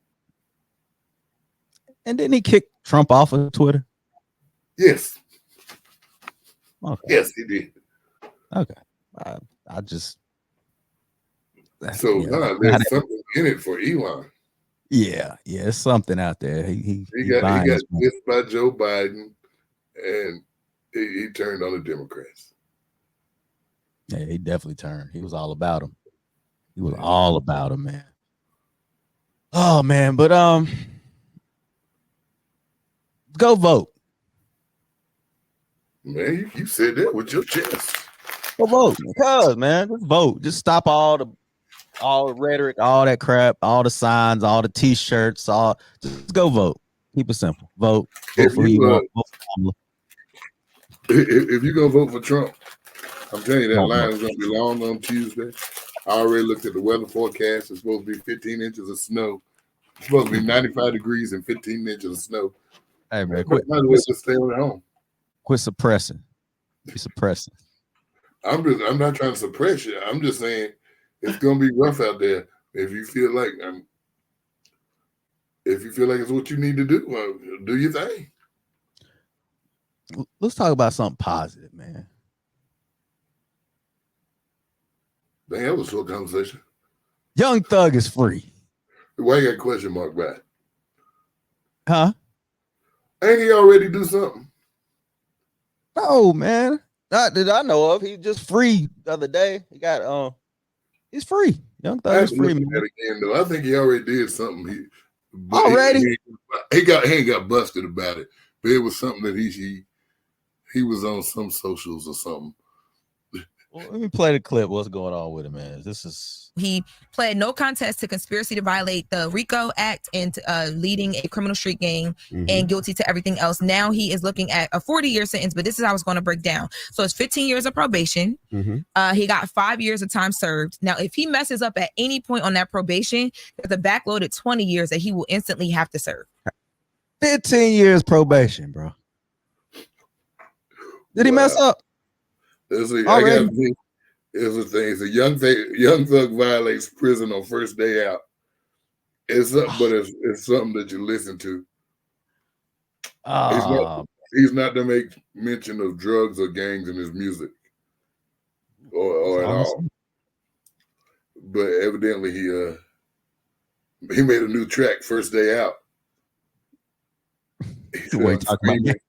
And didn't he kick Trump off of Twitter? Yes. Okay. Yes, he did. Okay. I just. There's something in it for Elon. Yeah, it's something out there. He got dissed by Joe Biden, and he turned on the Democrats. Yeah, he definitely turned. He was all about him. He was all about him, man. Oh man, but go vote. Man, you said that with your chest. Go vote. Because man, just vote. Just stop all the rhetoric, all that crap, all the signs, all the t-shirts, just go vote. Keep it simple. Vote. Vote If for who you you want. Vote for Kamala. if you're gonna vote for Trump, I'm telling you that Don't line vote. is gonna be long on Tuesday. I already looked at the weather forecast. It's supposed to be 15 inches of snow. It's supposed to be 95 degrees and 15 inches of snow. Hey man, Might as well just stay at home. quit suppressing. Be suppressing. I'm not trying to suppress you. I'm just saying it's gonna be rough out there. If you feel like it's what you need to do, do your thing. Let's talk about something positive, man. Dang, that was a short conversation. Young Thug is free. Why you got a question mark by it? Huh? Ain't he already do something? No, man. Not that I know of. He just free the other day. He got he's free. Young I Thug have is to free, look at man. that again though. I think he already did something. Already? He ain't got busted about it. But it was something that he was on some socials or something. Well, let me play the clip. What's going on with it, man? This is He pled no contest to conspiracy to violate the RICO Act and leading a criminal street gang and guilty to everything else. Now he is looking at a 40-year sentence, but this is how it's going to break down. So it's 15 years of probation. He got 5 years of time served. Now, if he messes up at any point on that probation, there's a backloaded 20 years that he will instantly have to serve. 15 years probation, bro. Did he mess up? Here's the Already? thing. It's a young thug violates prison on first day out. It's something that you listen to. He's not to make mention of drugs or gangs in his music or at all. But evidently he made a new track first day out. Wait, talk about it.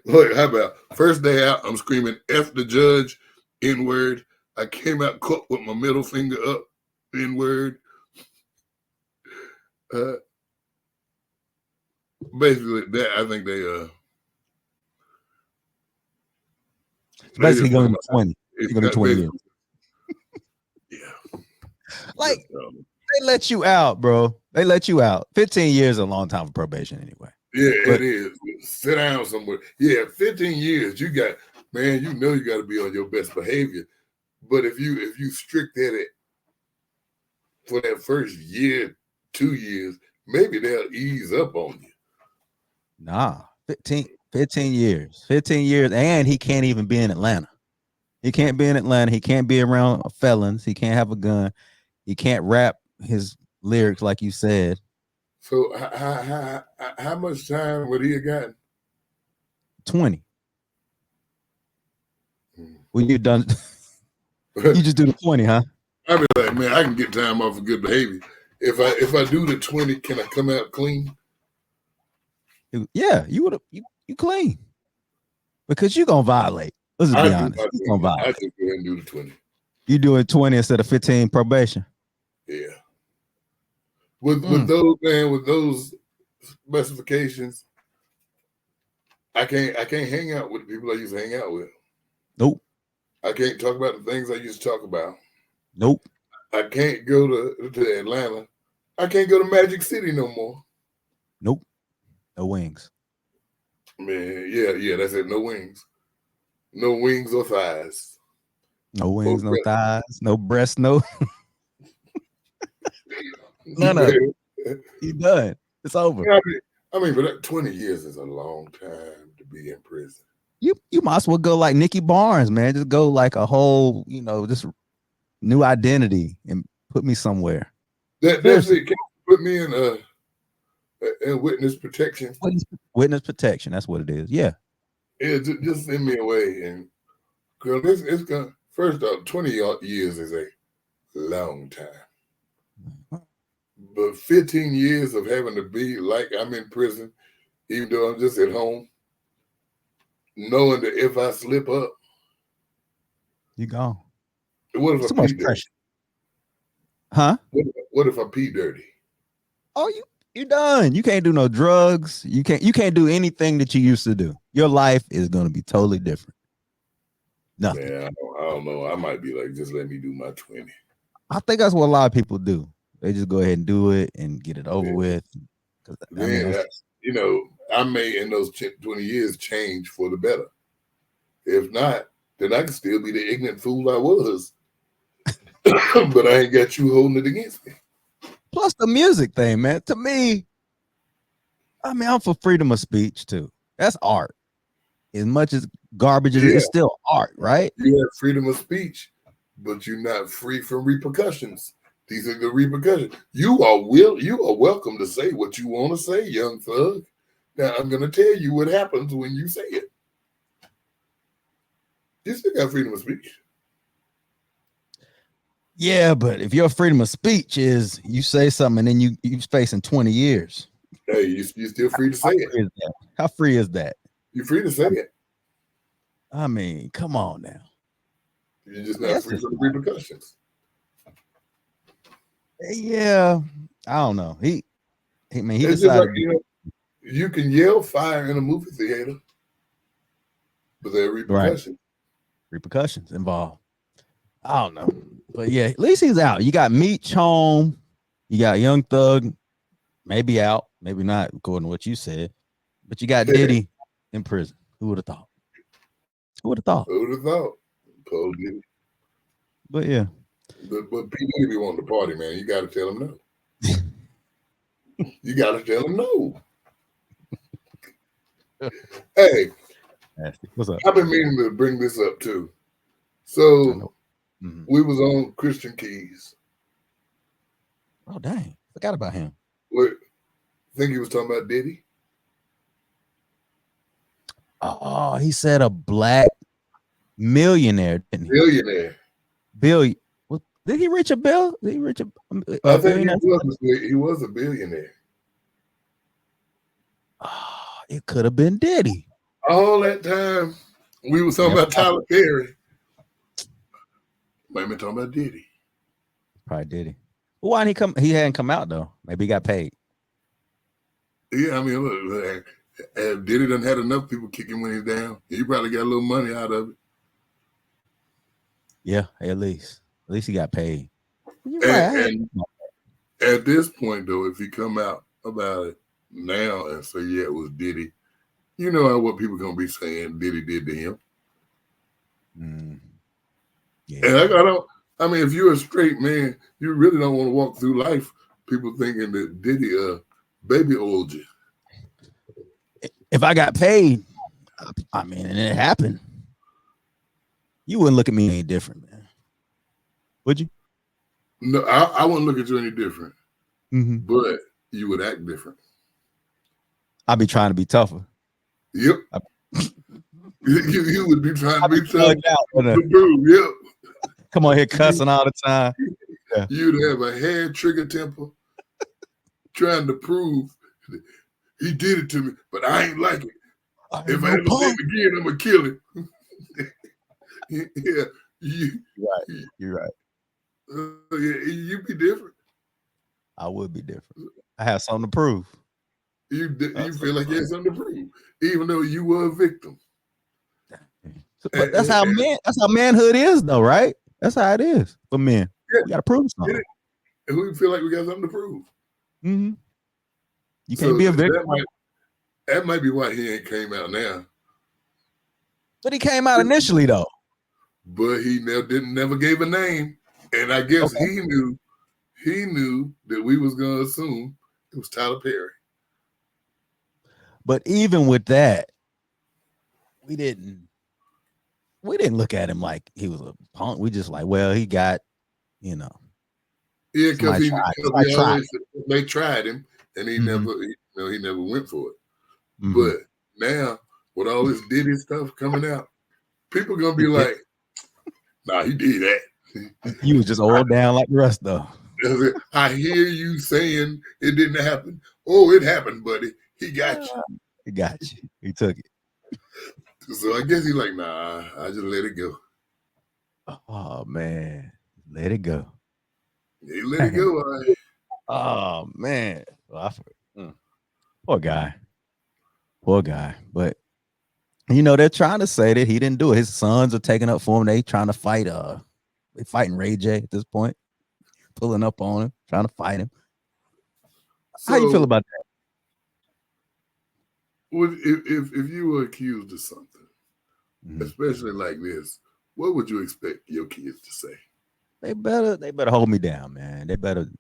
Look, how about first day out? I'm screaming F the judge, N-word. I came out court with my middle finger up, N-word. Basically, that I think they basically going to be 20. It's Going to be 20 years. Yeah. Like they let you out, bro. They let you out. 15 years is a long time for probation anyway. Yeah, it is. Sit down somewhere. Yeah, 15 years. You got, man, you know you got to be on your best behavior. But if you strict at it for that first year, 2 years, maybe they'll ease up on you. Nah, 15 years. 15 years, and he can't even be in Atlanta. He can't be in Atlanta. He can't be around felons. He can't have a gun. He can't rap his lyrics like you said. So how much time would he have gotten? 20. When you're done, you just do the 20, huh? I'd be like, man, I can get time off of good behavior. If I do the 20, can I come out clean? Yeah, you would have you clean. Because you're gonna violate. Let's just be honest. You're gonna violate. I just go ahead and do the 20. You doing 20 instead of 15 probation. Yeah. With those specifications, I can't hang out with the people I used to hang out with. Nope. I can't talk about the things I used to talk about. Nope. I can't go to Atlanta. I can't go to Magic City no more. Nope. No wings. Man, yeah, that's it. No wings. No wings or thighs. No wings, no thighs, no breasts, no. None of it. You done. It's over. I mean, but that 20 years is a long time to be in prison. You might as well go like Nikki Barnes, man. Just go like a whole, just new identity and put me somewhere. That's it. Can you put me in witness protection? Witness protection. That's what it is. Yeah. Yeah, just send me away. And girl, it's gonna, first off, 20 years is a long time. But 15 years of having to be like I'm in prison, even though I'm just at home, knowing that if I slip up, You gone. What if Too I much pee dirty? pressure. Huh? What if I pee dirty? Oh, you done. You can't do no drugs. You can't do anything that you used to do. Your life is gonna be totally different. Nothing. Man, I don't know. I might be like, just let me do my 20. I think that's what a lot of people do. They just go ahead and do it and get it over Yeah. with. I mean, Then, you know, I may in those 20 years change for the better. If not, then I can still be the ignorant fool I was. But I ain't got you holding it against me. plus the music thing, man. To me, I mean, I'm for freedom of speech too. That's art. As much as garbage is, it's still art, right? You have freedom of speech, but you're not free from repercussions. These are the repercussions. You are welcome to say what you want to say, young thug. Now I'm gonna tell you what happens when you say it. You still got freedom of speech. Yeah, but if your freedom of speech is you say something and then you facing 20 years, Hey, you're still free to say it. How free is that? You're free to say it. I mean, come on now. You're just not free from the repercussions. Yeah, I don't know. He It's decided. just like, you know, you can yell fire in a movie theater, but there are repercussions. Repercussions involved. I don't know, but yeah, at least he's out. You got Meech home. You got Young Thug, maybe out, maybe not, according to what you said. But you got Diddy in prison. Who would have thought? Who would have thought? Who would have thought? Poor Diddy. But yeah, but P. Diddy be wanting to party, man. You got to tell him no. You got to tell him no. Hey, what's up? I've been meaning to bring this up too. So Mhm. we was on Christian Keys. Oh dang, forgot about him. What? Think he was talking about Diddy? Oh, he said a black millionaire, didn't he? Billionaire. Billion. What, did he reach a bill? Did he reach a I think billionaire? he was a billionaire. Oh, it could have been Diddy. All that time we was talking about Tyler Perry. Might be talking about Diddy. Probably Diddy. Well, why didn't he come? He hadn't come out though. Maybe he got paid. Yeah, I mean, look, Diddy done had enough people kicking when he's down. He probably got a little money out of it. Yeah, at least he got paid. You're And at this point, though, if he come out about it now and say, yeah, it was Diddy, you know what people gonna be saying Diddy did to him. Yeah. And I mean, if you're a straight man, you really don't want to walk through life people thinking that Diddy baby oiled you. If I got paid, I mean, and it happened, you wouldn't look at me any different, man. Would you? No, I wouldn't look at you any different, but you would act different. I'd be trying to be tougher. Yep. You would be trying to be tough. Out, yep. Come on here cussing all the time. Yeah. You'd have a hair trigger temper trying to prove that he did it to me, but I ain't like it. If I ever see him again, I'm going to kill him. Yeah. You're right. Yeah, you'd be different. I would be different. I have something to prove. You feel like you had something to prove, even though you were a victim. But that's how manhood is, though, right? That's how it is for men. Yeah. We got to prove something. And we feel like we got something to prove. You can't be a victim. That might be why he ain't came out now. But he came out initially, though. But he never gave a name, and I guess he knew that we was gonna assume it was Tyler Perry. But even with that, we didn't look at him like he was a punk. We just like, well, he got, Yeah, because they tried him, and he never went for it. But now with all this Diddy stuff coming out, people gonna be like, "Nah, he did that." He was just oiled down like the rest, though. I hear you saying it didn't happen. Oh, it happened, buddy. He got you. He got you. He took it. So I guess he's like, nah, I just let it go. Oh man, let it go. He let it go. All right. Oh man, well, poor guy, poor guy. But you know they're trying to say that he didn't do it. His sons are taking up for him. They trying to fight. They fighting Ray J at this point, pulling up on him, trying to fight him. How you feel about that? If you were accused of something, Mhm. especially like this, what would you expect your kids to say? They better hold me down, man. They better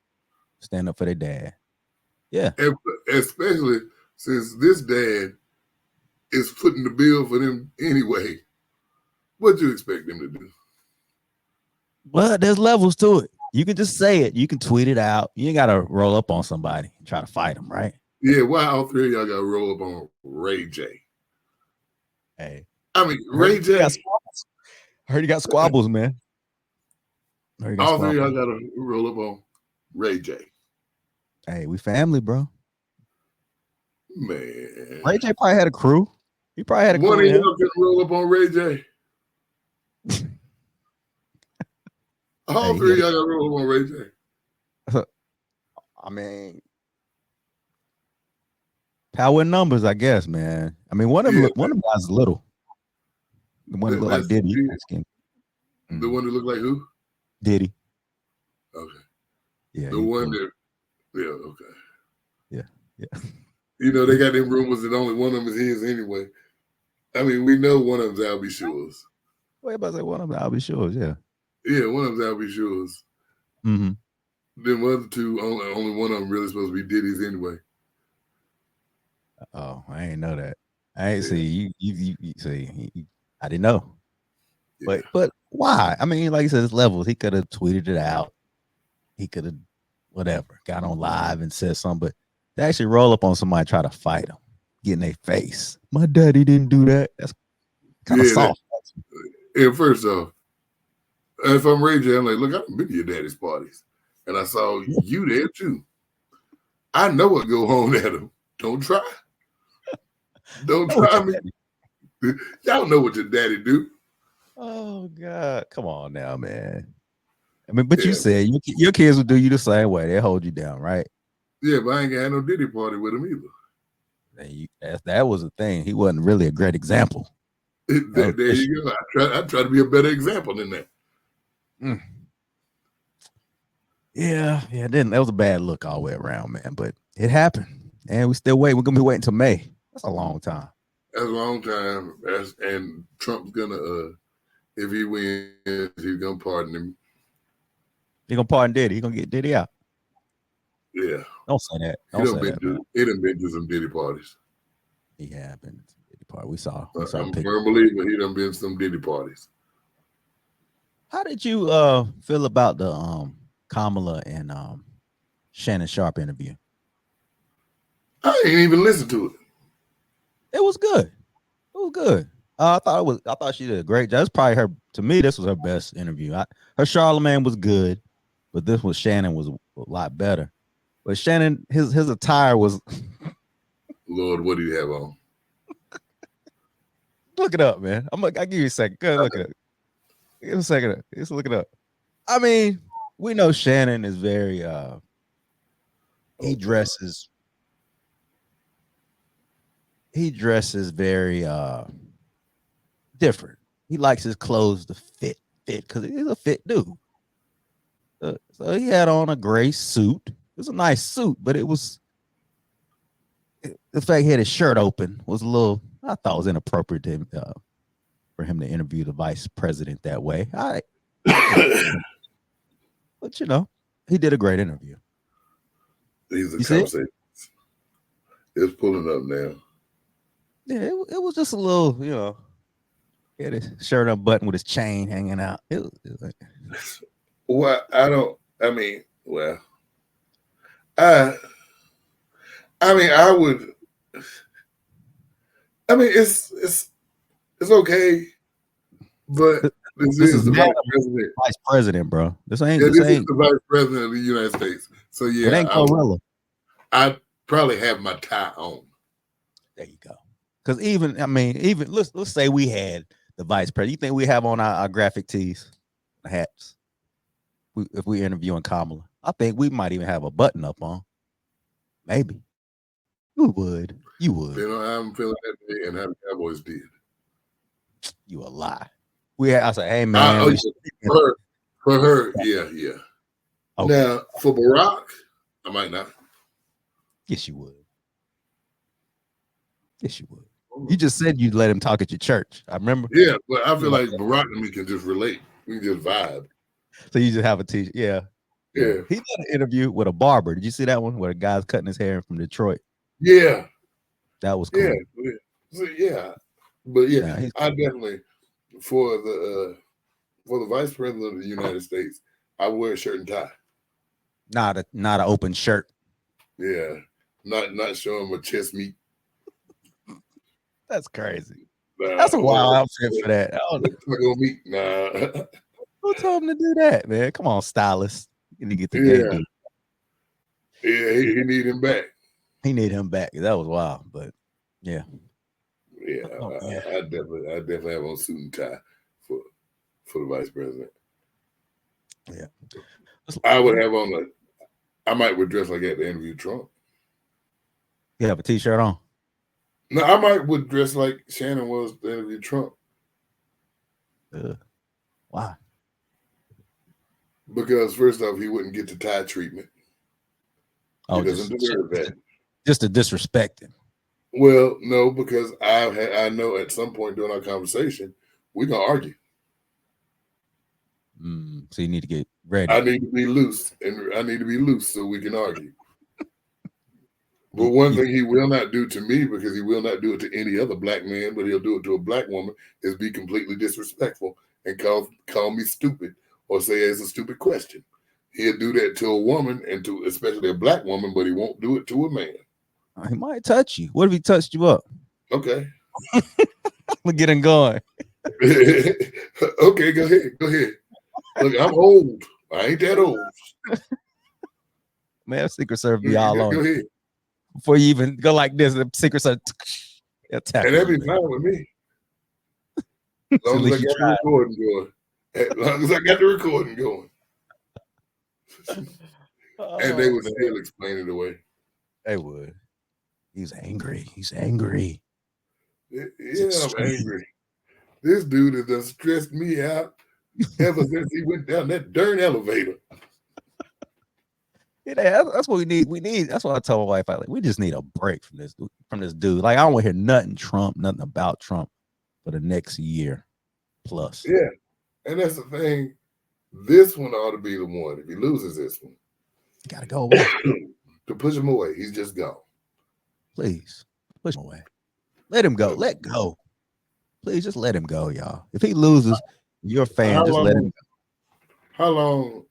stand up for their dad. Yeah. And especially since this dad is footing the bill for them anyway. What you expect them to do? Well, there's levels to it. You can just say it. You can tweet it out. You ain't got to roll up on somebody and try to fight them, right? Yeah, why all three of y'all got to roll up on Ray J? Hey, I mean, Ray J. I heard you got squabbles, man. All three of y'all got to roll up on Ray J. Hey, we family, bro. Man. Ray J probably had a crew. He probably had a crew. One of y'all can roll up on Ray J. All three of y'all got to roll up on Ray J. I mean, power in numbers, I guess, man. I mean, one of them guys is little. The one that look like Diddy. The one that look like who? Diddy. Okay. Yeah. The one that, yeah, okay. Yeah. You know, they got them rumors that only one of them is his anyway. I mean, we know one of them's Albie Shores. Wait, about to say one of them Albie Shores, yeah. Yeah, one of them's Albie Shores. Mm-hmm. Then the other two, only one of them really supposed to be Diddy's anyway. Oh, I ain't know that. I ain't see you see. I didn't know. Yeah. But why? I mean, like you said, it's levels. He could have tweeted it out. He could have whatever, got on live and said something. But to actually roll up on somebody, try to fight them, get in their face. My daddy didn't do that. That's kind of soft. And first off, if I'm Ray J, I'm like, look, I've been to your daddy's parties, and I saw you there too. I know what go on at him. Don't try. Don't try me. Y'all know what your daddy do. Oh God, come on now, man. I mean, but you said your kids would do you the same way. They hold you down, right? Yeah, but I ain't got no Diddy party with him either. That was a thing. He wasn't really a great example. There you go. I try to be a better example than that. Yeah. That was a bad look all the way around, man. But it happened, and we still wait. We're gonna be waiting till May. That's a long time. That's a long time. And Trump's gonna, if he wins, he's gonna pardon him. He's gonna pardon Diddy. He's gonna get Diddy out. Yeah. Don't say that. He done been to some Diddy parties. He had been to Diddy party. We saw I'm a firm believer he done been to some Diddy parties. How did you feel about the Kamala and Shannon Sharp interview? I ain't even listened to it. It was good. It was good. I thought she did a great job. It's probably her. To me, this was her best interview. Her Charlemagne was good, but this was Shannon was a lot better. But Shannon, his attire was. Lord, what do you have on? Look it up, man. I'll give you a second. Go look it up. Give me a second. Just look it up. I mean, we know Shannon is very. He dresses very different. He likes his clothes to fit because he's a fit dude. So he had on a gray suit. It was a nice suit, but it was the fact he had his shirt open was a little. I thought it was inappropriate for him to interview the vice president that way. But you know, he did a great interview. These are conversations. It's pulling up now. Yeah, it was just a little, you know, he had his shirt unbuttoned with his chain hanging out. It was like... Well, it's okay, but this is the vice president. Vice president, bro. This ain't is the vice president of the United States. So yeah, it ain't Gorilla. I probably have my tie on. There you go. Because even let's say we had the vice president. You think we have on our graphic tees? hats. If we interviewing Kamala, I think we might even have a button up on. Maybe. You would. You would. You know, I'm feeling that day and how the Cowboys did. You a lie. I said, hey man. For her, yeah. Okay. Now for Barack, I might not. Yes, you would. Yes, you would. You just said you'd let him talk at your church. I remember. Yeah, but I feel like Barack and me can just relate. We can just vibe. So you just have a t-shirt. Yeah. Yeah. He did an interview with a barber. Did you see that one where a guy's cutting his hair from Detroit? Yeah. That was cool. Yeah. But yeah, Nah, I definitely for the vice president of the United States, I wear a shirt and tie. Not an open shirt. Yeah. Not showing my chest meat. That's crazy. Nah, That's a wild outfit for that. Meat. Nah. Who told him to do that, man? Come on, stylist. You need to get the Yeah. dude. Yeah, he need him back. He need him back. That was wild, but yeah. Yeah, Oh, yeah. I definitely have on suit and tie for the vice president. Yeah. I would have on I might would dress like that to interview Trump. You have a t-shirt on? No, I might would dress like Shannon was to interview Trump. Why? Because first off, he wouldn't get the tie treatment. Oh, He doesn't deserve that. Just to disrespect him. Well, no, because I know at some point during our conversation, we're gonna argue. So you need to get ready. I need to be loose, and I need to be loose so we can argue. But one thing he will not do to me, because he will not do it to any other black man, but he'll do it to a black woman, is be completely disrespectful and call me stupid or say it's a stupid question. He'll do that to a woman and to especially a black woman, but he won't do it to a man. He might touch you. What if he touched you up? Okay. We'll get him going. Okay, go ahead. Look, I'm old. I ain't that old. Man, Secret Service be all on Go you. ahead. Before you even go like this, the Secret Service attack. And that'd be fine with me. As long as I got the recording going. As long as I got the recording going. And they would still explain it away. They would. He's angry. He's angry. Yeah, I'm angry. This dude has done stressed me out ever since he went down that darn elevator. Yeah, that's what we need. That's what I tell my wife. We just need a break from this dude. Like, I don't want to hear nothing about Trump for the next year plus. Yeah. And that's the thing. This one ought to be the one. If he loses this one, Gotta go away. to push him away. He's just gone. Please push him away. Let him go. Let go. Please just let him go, y'all. If he loses, you're a fan. Just let him go. How long?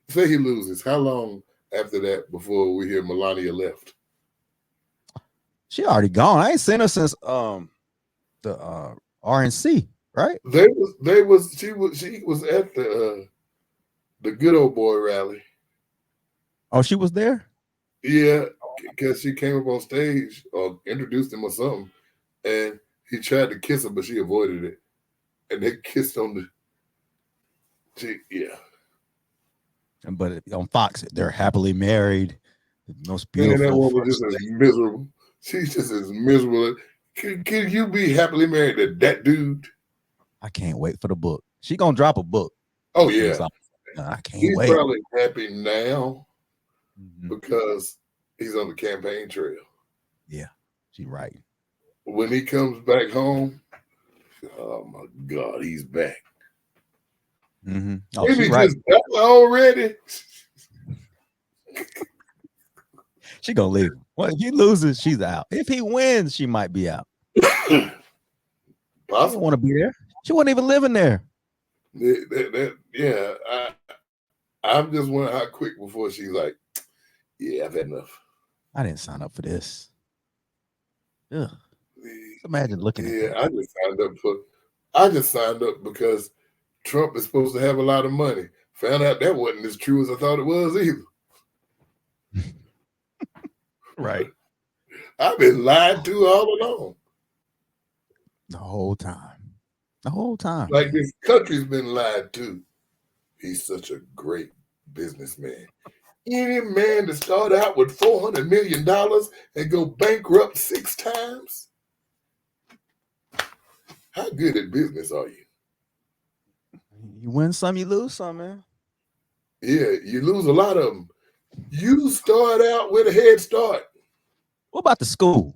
Say he loses. How long after that before we hear Melania left? She already gone. I ain't seen her since the RNC, right? She was at the good old boy rally. Oh, she was there? Yeah, because she came up on stage or introduced him or something, and he tried to kiss her, but she avoided it, and they kissed on the. Yeah. But on Fox, they're happily married. The most And that beautiful. woman just as miserable. She's just as miserable. Can you be happily married to that dude? I can't wait for the book. She gonna drop a book. Oh yeah. I can't He's wait. probably happy now because he's on the campaign trail. Yeah, she's right. When he comes back home, oh my God, he's back. Oh, Maybe she's right. just back already. She gonna leave. Well, if he loses, she's out. If he wins, she might be out. She don't want to be there. She wasn't even living there. Yeah, I'm just wondering how quick before she's like, yeah, I've had enough. I didn't sign up for this. Ugh. Imagine looking at Yeah, that. I just signed up because Trump is supposed to have a lot of money. Found out that wasn't as true as I thought it was either. Right. I've been lied to all along. The whole time. The whole time. Like this country's been lied to. He's such a great businessman. Any man to start out with $400 million and go bankrupt 6 times? How good at business are you? You win some, you lose some, man. Yeah, you lose a lot of them. You start out with a head start. What about the school?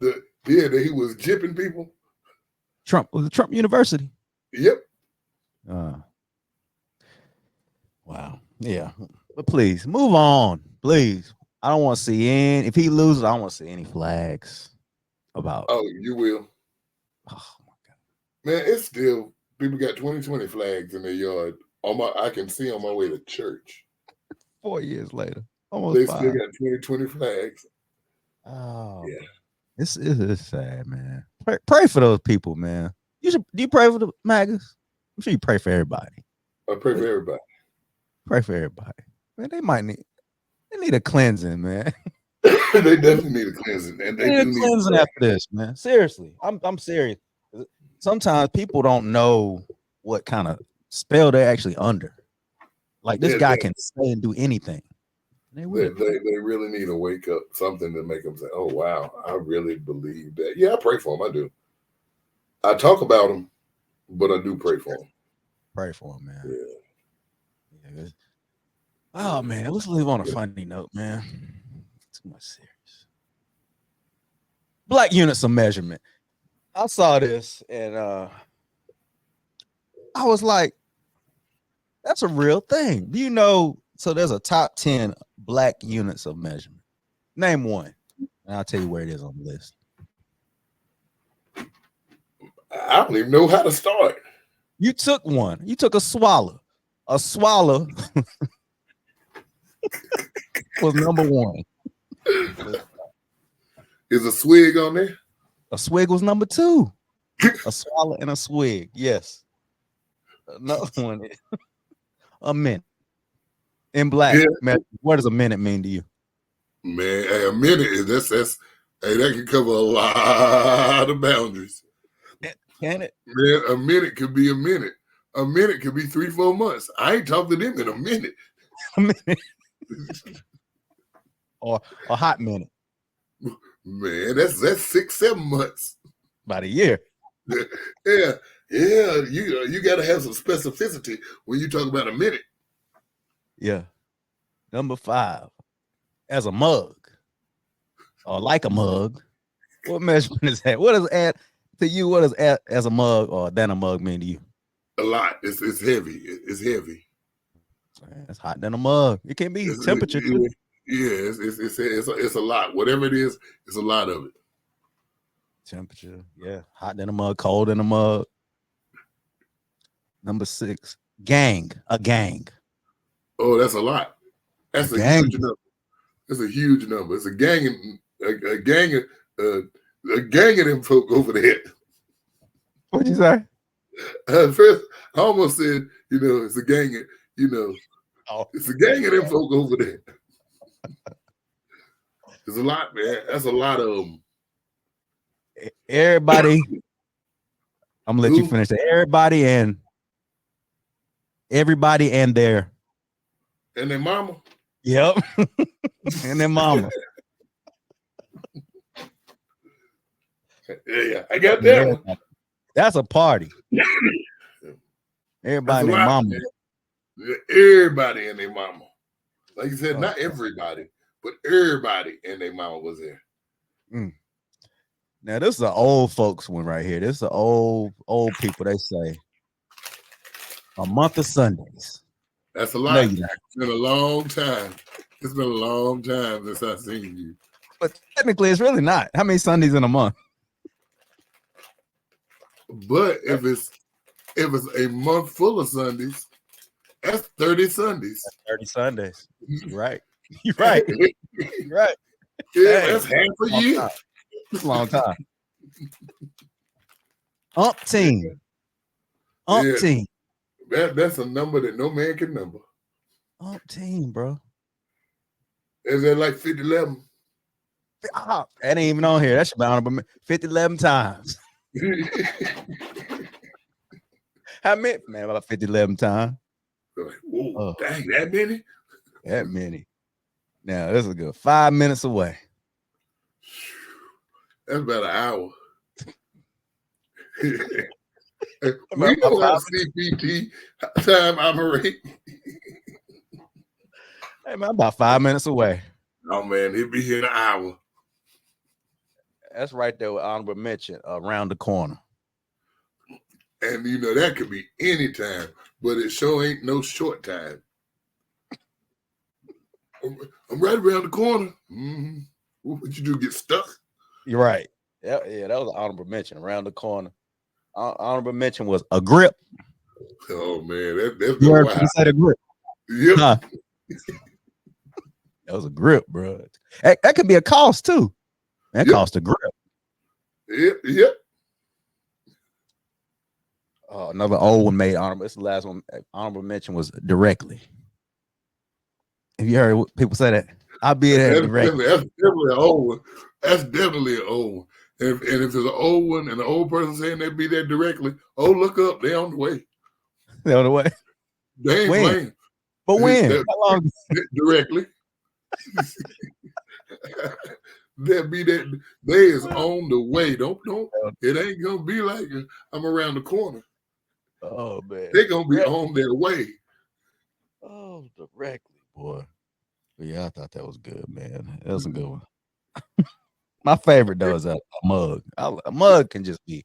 That he was jipping people. Trump was it Trump University. Yep. Wow. Yeah. But please move on. Please. I don't want to see any. If he loses, I don't want to see any flags about. Oh, you will. Oh my God. Man, it's still people got 2020 flags in their yard. I can see on my way to church. 4 years later. They Almost still 5. got 2020 flags. Oh Yeah. It's sad, man. Pray for those people, man. Do you pray for the MAGAs? I'm sure you pray for everybody. I pray for everybody. Pray for everybody. Man, they need a cleansing, man. They definitely need a cleansing, and They need a cleansing after this, man. Seriously. I'm serious. Sometimes people don't know what kind of spell they're actually under. Like this guy can say and do anything. They really need to wake up, something to make them say, "Oh wow, I really believe that." Yeah, I pray for them. I do. I talk about them, but I do pray for them. Pray for him, man. Yeah. Oh man, let's leave on a funny note, man. Too much serious. Black units of measurement. I saw this and I was like, that's a real thing. Do you know? So there's a top 10 black units of measurement. Name one, and I'll tell you where it is on the list. I don't even know how to start. You took one. You took a swallow. A swallow was number one. Is a swig on there? A swig was number 2. A swallow and a swig. Yes. Another one is a minute. In black, man, what does a minute mean to you? Man, a minute is that's that can cover a lot of boundaries. Can it? Man, a minute could be a minute. A minute could be 3-4 months. I ain't talked to them in a minute. A minute. Or a hot minute. Man, that's 6-7 months. About a year. Yeah. You got to have some specificity when you talk about a minute. Yeah. Number 5. As a mug. Or like a mug. What measurement is that? What does add to you? What does as a mug or than a mug mean to you? A lot. It's heavy. It's heavy. It's hot than a mug. It can be temperature too. Yeah, it's a lot. Whatever it is, it's a lot of it. Temperature, yeah. Hot than a mug, cold than a mug. Number 6, gang. A gang. Oh, that's a lot. That's a gang. huge number. That's a huge number. It's a gang of them folk over there. What'd you say? First, I almost said, it's a gang of, it's a gang of them folk over there. There's a lot, man. That's a lot of them. Everybody, I'm gonna let you finish that. Everybody and their mama. Yep. And their mama. Yeah, I got that one. That's a party. Everybody and their mama. Man. Everybody and their mama. Like you said, not everybody, but everybody and their mama was there. Now this is an old folks one right here. This is the old people. They say a month of Sundays. That's a lot. It's been a long time. It's been a long time since I've seen you. But technically, it's really not. How many Sundays in a month? But if it's a month full of Sundays, that's 30 Sundays. That's 30 Sundays. You're right. You're right. You're right. Yeah, that's half a year. It's a long time. Umpteen. Yeah, that's a number that no man can number. Umpteen, bro. Is that like 50-11? That ain't even on here. That should be honorable. 50-11 times. How many? Man, about 50, 11 times. Like, whoa, Oh. dang, that many? That many. Now, this is good. 5 minutes away. That's about an hour. About We know how 5 CPT time operate. Hey, man, about 5 minutes away. Oh man, he'll be here in an hour. That's right there with honorable mention around the corner. And you know that could be any time, but it sure ain't no short time. I'm right around the corner. Mm-hmm. What would you do? Get stuck? You're right. Yeah, that was an honorable mention around the corner. Honorable mention was a grip. Oh man, that's You been heard wild. me say the grip. Yep. Huh. That was a grip, bro. That could be a cost too. That Yep. cost a grip. Yep. Another old one made honorable. It's the last one. Honorable mention was directly. Have you heard people say that? I'll be there directly. That's definitely an old one. That's definitely an old one. And if there's an old one and an old person saying they'd be there directly, oh, look up, they're on the way. The other way. They ain't When? playing. But when? That- How long? Directly. That be that they is on the way. Don't it ain't gonna be like I'm around the corner. Oh man. They're gonna be on their way. Oh, directly, boy. But yeah, I thought that was good, man. That was a good one. My favorite though is a mug. A mug can just be.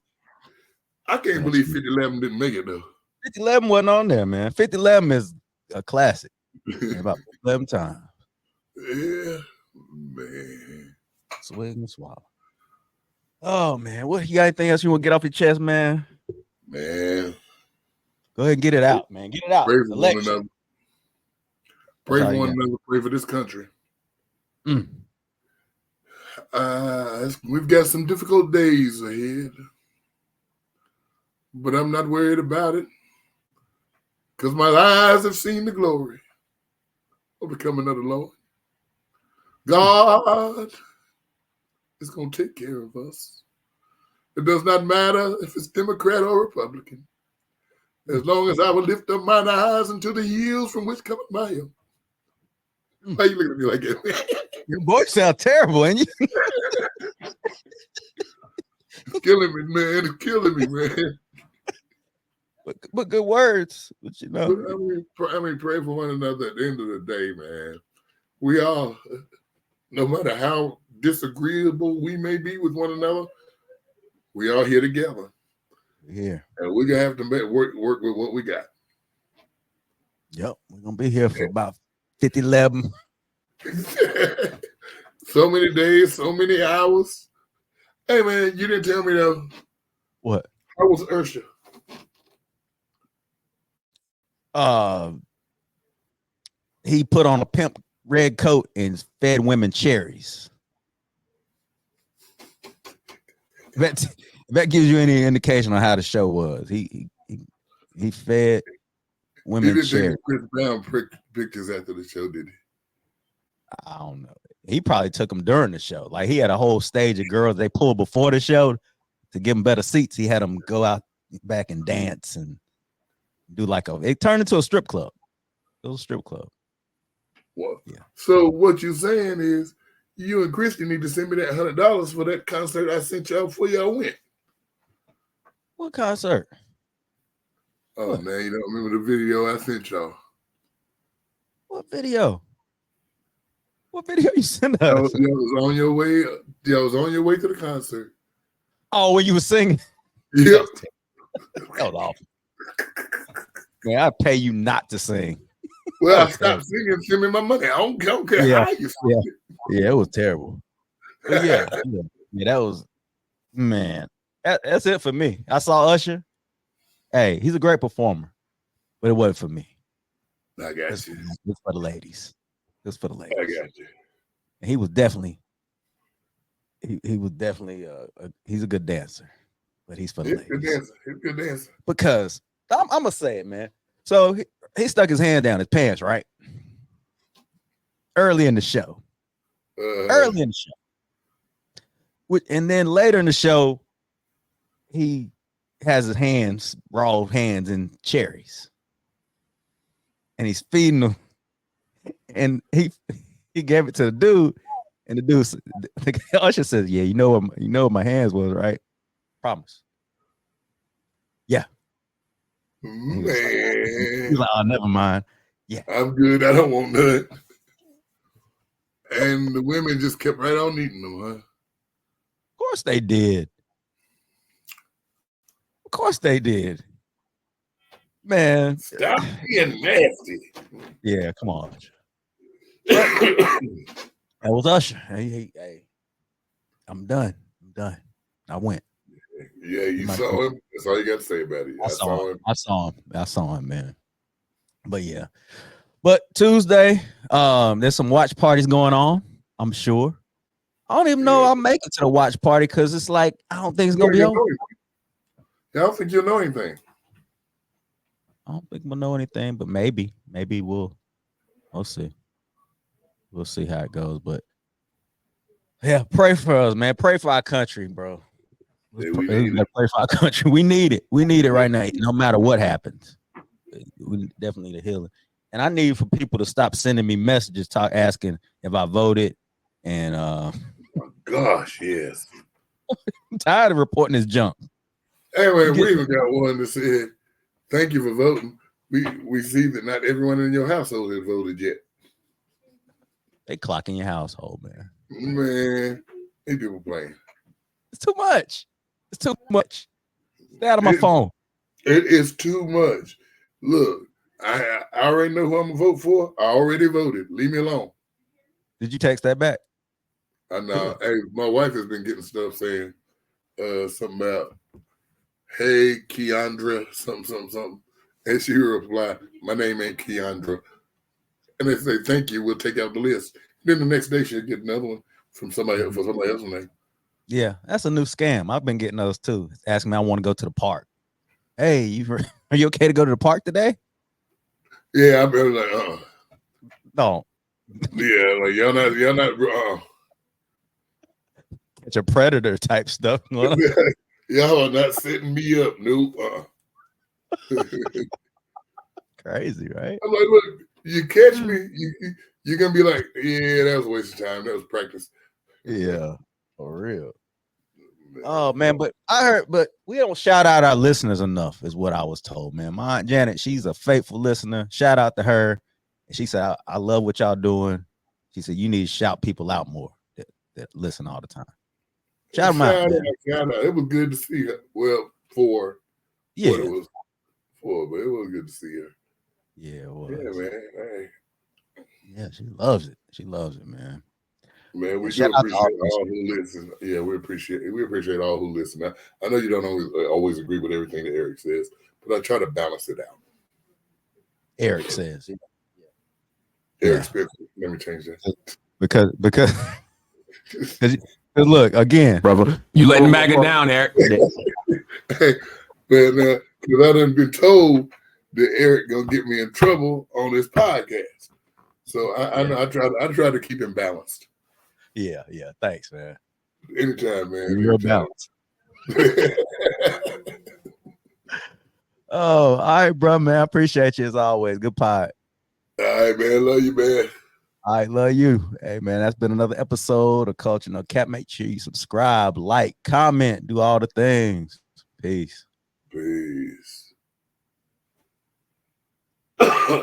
I can't believe 5011 didn't make it though. 5011 wasn't on there, man. 5011 is a classic. Man, about 11 times. Yeah, man. Swig and swallow. Oh man, what you got anything else you want to get off your chest, man? Man. Go ahead and get it out, man. Get it out. Pray for one Election. another. Pray That's all for you one got. another. Pray for this country. Mm. We've got some difficult days ahead, but I'm not worried about it because my eyes have seen the glory of the coming of the Lord. God is going to take care of us. It does not matter if it's Democrat or Republican, as long as I will lift up mine eyes into the hills from which cometh my help. Why you looking at me like that? Your voice sound terrible, ain't you? It's killing me, man. It's killing me, man. But good words. But you know. I mean, pray for one another at the end of the day, man. We all, no matter how disagreeable we may be with one another, we all here together. Yeah. And we're going to have to work with what we got. Yep. We're going to be here for about 5011. So many days, so many hours. Hey, man, you didn't tell me though. What? How was Ursha? He put on a pimp red coat and fed women cherries. That gives you any indication on how the show was. He fed women He didn't cherries. take Chris Brown pictures after the show, did he? I don't know. He probably took them during the show. Like he had a whole stage of girls they pulled before the show to give them better seats. He had them go out back and dance and do like it turned into a strip club. It was a strip club. Well, Yeah. So what you're saying is you and Christy need to send me that $100 for that concert I sent y'all before y'all went. What concert? Oh What? man, you don't remember the video I sent y'all? What video? What video you sent Y'all us? was on your way. Y'all was on your way to the concert. Oh, when you were singing? Yep. That was awful. Man, I pay you not to sing. Well, I Okay. stopped singing. Send me my money. I don't care Yeah. how you sing Yeah. it. Yeah, it was terrible. But yeah, that was, man. That's it for me. I saw Usher. Hey, he's a great performer, but it wasn't for me. I got It's you. for the ladies. It's for the ladies. I got you. And he was definitely, he was definitely, he's a good dancer, but he's for the He's a good ladies. dancer. He's a good dancer. Because I'm gonna say it, man. So he stuck his hand down his pants, right? Early in the show. Early in the show. And then later in the show, he has his hands, raw hands in cherries. And he's feeding them. And he gave it to the dude. And the usher says, yeah, you know what my hands was, right? Promise. Yeah. Man, He's like, oh, never mind. I'm good. I don't want none. And the women just kept right on eating them, huh? Of course they did. Of course they did. Man. Stop being nasty. Yeah, come on. That was Usher. Hey. I'm done. I went. Yeah, you saw him. That's all you got to say about it. I saw him, man. But yeah. But Tuesday, there's some watch parties going on, I'm sure. I don't even know I'll make it to the watch party because it's like I don't think it's gonna be over. I don't think you'll know anything. I don't think we'll know anything, but maybe we'll see. We'll see how it goes. But yeah, pray for us, man. Pray for our country, bro. Yeah, pray for our country. We need it. We need it right now, no matter what happens. We definitely need a healing. And I need for people to stop sending me messages asking if I voted. And oh, gosh, yes. I'm tired of reporting this junk. Anyway, we even got one that said, thank you for voting. We see that not everyone in your household has voted yet. They clock in your household, man. Man, these people playing. It's too much. Stay out of my phone. It is too much. Look, I already know who I'm gonna vote for. I already voted. Leave me alone. Did you text that back? I know. Hey, my wife has been getting stuff saying something about, hey, Keandra, something. And she replied, my name ain't Keandra. And they say, thank you, we'll take out the list. Then the next day she'll get another one from somebody else for somebody else's name. Yeah, that's a new scam. I've been getting those too. Asking me I want to go to the park. Hey, are you okay to go to the park today? Yeah, I've been like, No. Yeah, like y'all not It's a predator type stuff. Y'all are not setting me up. Nope. Crazy, right? I'm like, look, you catch me, you're gonna be like, yeah, that was a waste of time. That was practice. Yeah, for real. Oh man, but we don't shout out our listeners enough, is what I was told, man. My Aunt Janet, she's a faithful listener. Shout out to her. And she said, I love what y'all doing. She said, you need to shout people out more that listen all the time. Shout them out. It was good to see her. Well, for what it was for, but it was good to see her. Yeah, it was. Yeah, man. Hey. Yeah, she loves it. She loves it, man. Man, we do appreciate all who listen. Yeah, we appreciate all who listen. I know you don't always agree with everything that Eric says, but I try to balance it out. Eric says. Eric Spitzer. Let me change that. Because look, again, brother, you letting MAGA down, Eric. Hey, man, because I done been told that Eric gonna get me in trouble on this podcast. So I try to keep him balanced. Yeah. Thanks, man. Anytime, man. You're balanced. Oh, all right, bro, man. I appreciate you as always. Good pod. All right, man. Love you, man. All right, love you. Hey, man, that's been another episode of Culture No Cap. Make sure you subscribe, like, comment, do all the things. Peace. Peace.